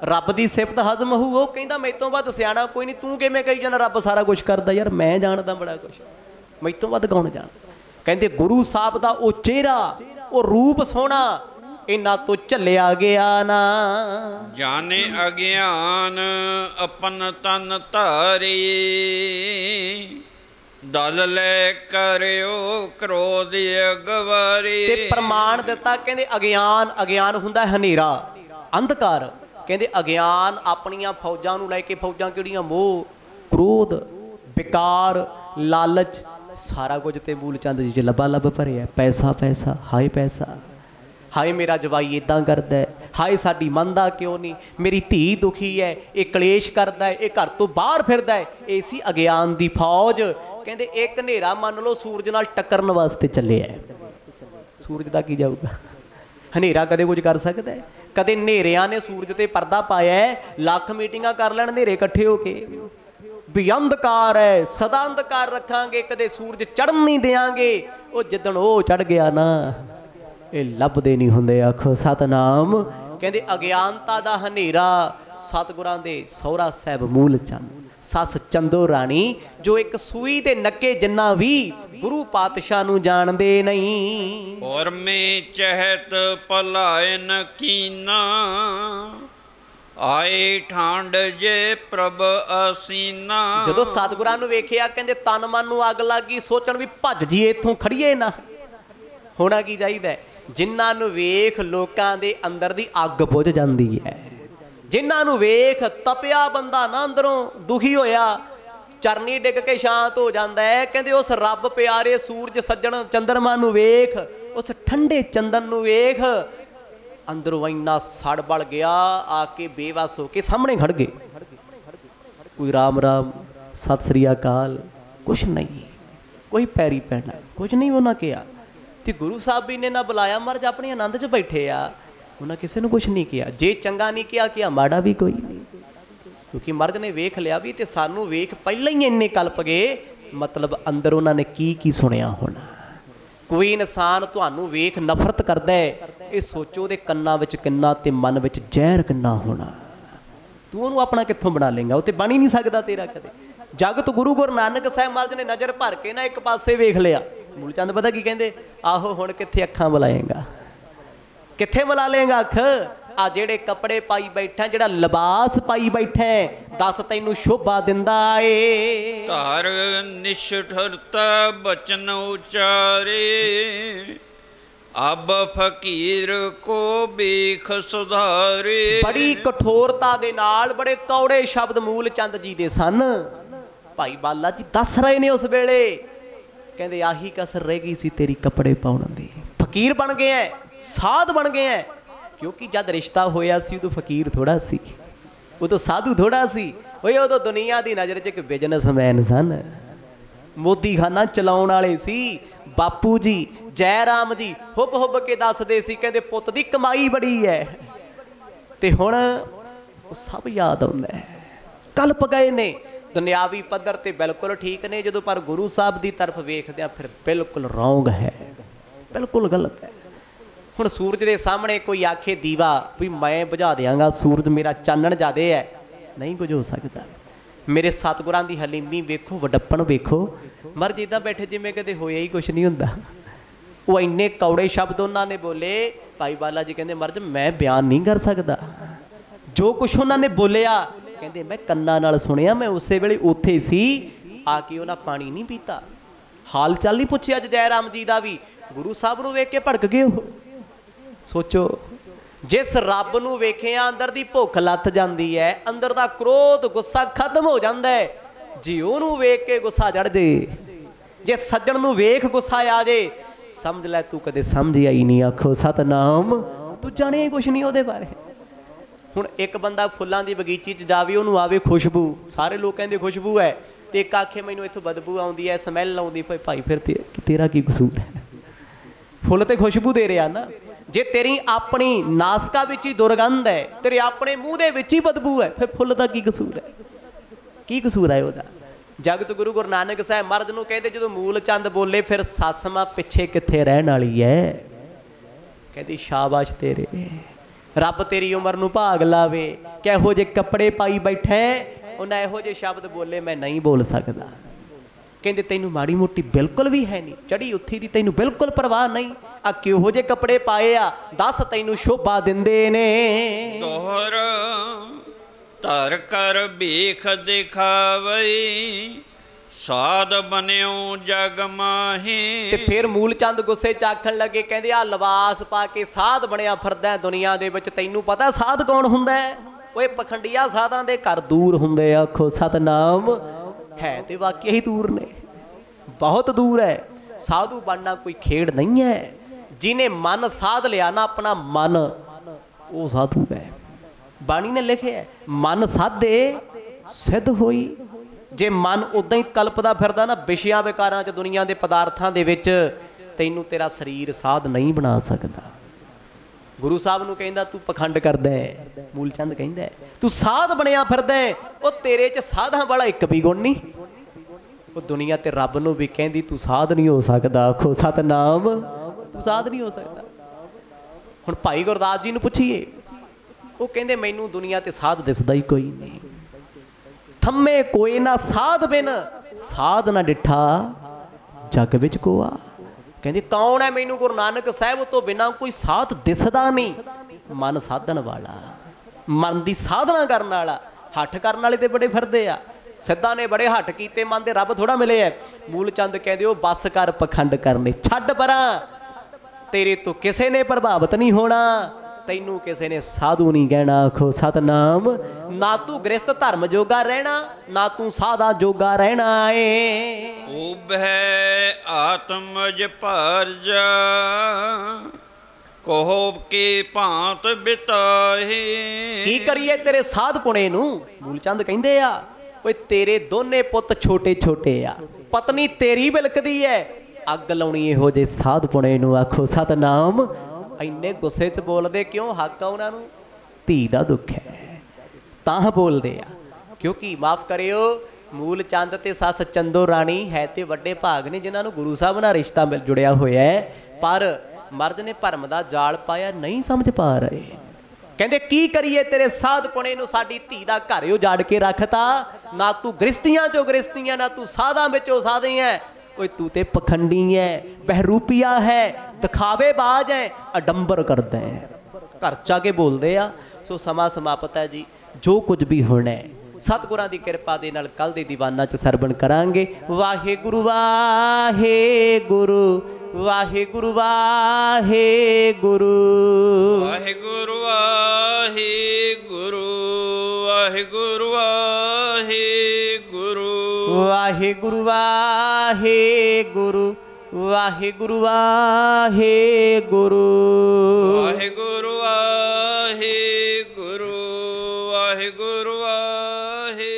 रब की सिफत हजम होऊ। वो कहता मैं तो वध सियाणा कोई नहीं, तू किवें कही जाना रब सारा कुछ करदा, यार मैं जानदा बड़ा कुछ, मैं तो वध कौन जान। कहते गुरु साहब का वो चेहरा, वो रूप सोहना इन्ना तो झलिया गया ना। जाने अज्ञान अपन तन धारे, दल ले करियो क्रोध अगवारी। ते प्रमाण दिता कहते अज्ञान, अज्ञान हुंदा हनेरा अंधकार। कहते अज्ञान अपनियां फौजां नूं लैके, फौजां किहड़ियां मोह क्रोध विकार लालच सारा कुछ ते मूलचंद जी च लबा लब भरिया। पैसा पैसा, हाय पैसा, हाय मेरा जवाई इदां करदा है, हाय साडी मंदा क्यों नहीं, मेरी धी दुखी है, ये कलेश करदा है, ये घर तो बाहर फिरदा है। ये सी अज्ञान दी फौज। कहते एक हनेरा मान लो सूरज नाल टक्करन वास्ते चले है, सूरज दा की जाऊगा, हनेरा कदे कुछ कर सकता है? कदे हनेरियां ने सूरज ते पर्दा पाया है, लख मीटिंगां कर लैण हनेरे इकट्ठे होके भी अंधकार है, सदा अंधकार रखांगे, कदे सूरज चढ़न नहीं देंगे। वो जिदन वो चढ़ गया ना, ये लभदे नहीं हुंदे। आखो सतनाम। कहते अज्ञानता दा हनेरा सतगुरां दे सौरा साहब मूल चंद सस चंदो राणी, जो एक सूई दे नक्के जिन्ना भी गुरु पातशाह नूं जाणदे नहीं। और में चहत पलायन कीना, आए ठंड जे प्रभ असीना। जदों सतगुरां नूं वेखिया कहंदे तन मन नूं अग लग गई, सोचण भी भज जी इत्थों खड़ीए ना। होना की चाहिए? जिन्हां नूं वेख लोकां दे अंदर दी अग बुझ जांदी है। जिन्हां नूं वेख तपिया बंदा ना अंदरों दुखी होया चरनी डिग के शांत हो जाता है। कहंदे उस रब प्यारे सूरज सज्जण चंद्रमा नूं वेख, उस ठंडे चंदन नूं वेख, अंदरों इन्ना सड़ बल गया, आके बेवस होके सामने खड़ गए। कोई राम राम सत श्री अकाल कुछ नहीं, कोई पैरी पैना कुछ नहीं उन्हें कहा। तो गुरु साहब भी ने ना बुलाया, महाराज अपने आनंद च बैठे आ, उन्हें किसी ने कुछ नहीं किया। जे चंगा नहीं किया माड़ा भी कोई नहीं, क्योंकि महाराज ने वेख लिया भी तो सानू वेख पहले ही इन्ने कल्प गए, मतलब अंदर उन्होंने की सुनिया होना। कोई इंसान तुहानू वेख नफरत करता है, ये सोचो दे कन्ना विच किन्ना ते मन विच जहर किन्ना होना। तू उन्होंने अपना कित्थों बना लेंगा, वो तो बन ही नहीं सकता तेरा कदे। जगत गुरु नानक साहब महाराज ने नज़र भर के ना एक पासे वेख लिया। मूलचंद पता की कहते, आहो हुण कित्थे अखां बुलाएगा, कित्थे बुला लेगा अख? आ जेड़े कपड़े पाई बैठा, जेड़ा लिबास पाई बैठा, दस तैनू शोभा दिंदा ए? तार निष्ठुरता बचन उचारे, अब फकीर को बेख सुधारे। बड़ी कठोरता दे नाल बड़े कौड़े शब्द मूलचंद जी दे सन। भाई बाला जी दस रहे ने उस वेले, कहते आही कसर रह गई सी तेरी कपड़े पाउण दी। फकीर बन गए हैं, साध बन गए हैं, क्योंकि जब रिश्ता होया सी उदों फकीर थोड़ा सी, उदों साधु थोड़ा सी। उदों दुनिया की नज़र च एक बिजनेसमैन सन, मोदी खाना चलाउण वाले सी। बापू जी जयराम जी हुब हुब के दसदे सी, कहते पुत दी कमाई बड़ी है। ते हुण सब याद आउंदा है, कल्प गए ने। दुनियावी पद्धर ते बिल्कुल ठीक ने, जदों पर गुरु साहब की तरफ वेखदे फिर बिल्कुल रौंग है, बिल्कुल गलत है। हुण सूरज के सामने कोई आखे दीवा भी मैं बुझा देंगा, सूरज मेरा चानण ज़्यादा है, नहीं कुछ हो सकता। मेरे सतगुरां की हलीमी वेखो, वडप्पण वेखो, मर जिद्दां बैठे जिवें कदे होया ही कुछ नहीं हुंदा। वो इन्ने कौड़े शब्द उन्होंने बोले, भाई बाला जी कहते मर्ज मैं बयान नहीं कर सकता जो कुछ उन्होंने बोलिया। कहते मैं कन्ना नाल सुनिया, मैं उस वेले उत्थे सी, आके उन्हें पानी नहीं पीता, हाल चाल नहीं पुछया जयराम जी का भी। गुरु साहब नूं वेख के भड़क गए हो। सोचो जिस रब नूं वेखिया अंदर दी भुख लथ जाती है, अंदर दा क्रोध गुस्सा खत्म हो जाता है। जी उहनूं वेख के गुस्सा चढ़ जे, जे सज्जण नूं वेख गुस्सा आ जे, समझ लै तू कदे समझिया ही नहीं। आखो सतनाम, तू जाने कुछ नहीं उहदे बारे। हुण एक बंदा फुल्लां दी बगीची च जावे, उहनूं आवे खुशबू, सारे लोग कहंदे खुशबू है, तो एक आखे मैनूं इत्थों बदबू आउंदी है, समैल आउंदी। भाई फिर तेरा की कसूर है? फुल तो खुशबू दे रहा ना। जे तेरी अपनी नासका विच ही दुर्गंध है, तेरे अपने मूँह दे विच ही बदबू है, फिर फुल का की कसूर है? की कसूर है उहदा? जगत गुरु नानक साहब महाराज नूं कहते जो मूल चंद बोले, फिर सस मां पिछे कित्थे रहण वाली है? कहती शाबाश तेरे, रब तेरी उम्र नूं भाग लावे। किहो जे कपड़े पाई बैठे, उन्हें इहो जे शब्द बोले मैं नहीं बोल सकता। कहते तैनूं माड़ी मोटी बिल्कुल भी है नहीं, चढ़ी उत्थी दी तैनूं बिल्कुल परवाह नहीं। आ किहो जे कपड़े पाए आ, दस तैनूं शोभा दिंदे ने। दोहर धर कर भीख दिखावई, साध बनियो जग माही। ते फिर मूलचंद गुस्से च आखण लगे, कहंदे आ लिबास पा के साध बनिया फिरदा दुनिया दे विच, तैनूं पता साध कौन हुंदा है? ओए पखंडिया साधां दे घर दूर हुंदे। आखो सतनाम। है तो वाकई ही दूर ने, बहुत दूर है। साधु बनना कोई खेड़ नहीं है। जिन्हें मन साध लिया ना अपना मन, वो साधु है। बाणी ने लिखे है मन साधे सिद्ध होई। जे मन उदा ही कल्पदा फिरदा ना विषयां विकारां च, दुनिया के पदार्थां दे विच, तैनूं तेरा शरीर साध नहीं बना सकता। गुरु साहब नूं कहंदा तू पखंड करदा है, मूलचंद कहंदा तू साध बनिया फिरदा है। वो तेरे च साधां वाला एक भी गुण नहीं। वो दुनिया ते रब नूं भी कहंदी तू साध नहीं हो सकदा। आखो सतनाम, तू साध नहीं हो सकता। हुण भाई गुरदास जी नूं पुछीए, वो कहंदे मैनूं दुनिया ते साध दिसदा ही कोई नहीं। थम्मे कोई ना साध बिन, साध ना डिठा जग विच कोआ। कहंदे कौन है मैनूं गुरु नानक साहब तो बिना कोई साथ दिसदा नहीं। मन साधन वाला, मन की साधना करने वाला। हठ करने वाले तो बड़े फिरदे आ, सिद्धा ने बड़े हट कीते, मन दे रब थोड़ा मिले है। मूलचंद कहते हो बस कर पखंड करने, छड्ड परां, तेरे तो किसी ने प्रभावित नहीं होना, तैनू किसी ने साधु नहीं कहना। आखो सतनाम। ना तू गृहस्थ धर्म जोगा रहना, ना तू साधा जोगा रहना है। उभय आत्मज परजा, कहो की भांत बिताही। की करिए तेरे साध पुणे नू? मूलचंद कहंदे आ ओए तेरे दोने पुत छोटे छोटे आ, पत्नी तेरी बिलकदी है, अग लाउणी इहो जे साध पुणे नू। आखो सतनाम। इन्ने गुस्से च बोलदे क्यों? हक आ उन्हां नूं, धी दा दुख है तां बोलदे आ। क्योंकि माफ़ करियो, मूलचंद ते सस चंदो राणी है ते वड्डे भाग ने जिन्हां नूं गुरु साहब नाल रिश्ता जुड़िया होया है, पर मर्द ने भरम दा जाल पाया, नहीं समझ पा रहे। कहंदे की करिए तेरे साध पुणे नूं, साडी धी दा घर उजाड़ के रखता। ना तू गृहस्तियां चो गृहस्तियां, ना तू साधां विचों साधे है। ओए तू ते पखंडी है, बहरूपिया है, दिखावेबाज है, अडंबर करदा है, घर चा के बोलदे आ। सो समा समाप्त है जी। जो कुछ भी होना है सतगुरां दी किरपा दे नाल कल दे दीवाना च सरवण करांगे। वाहेगुरु वाहेगुरु वाहेगुरु वाहेगुरु वाहेगुरु वाहेगुरु वाहेगुरु वाहेगुरु वाहेगुरु वाहेगुरु वाहेगुरु वाहेगुरु वाहेगुरु वाहेगुरु वाहेगुरु वाहे।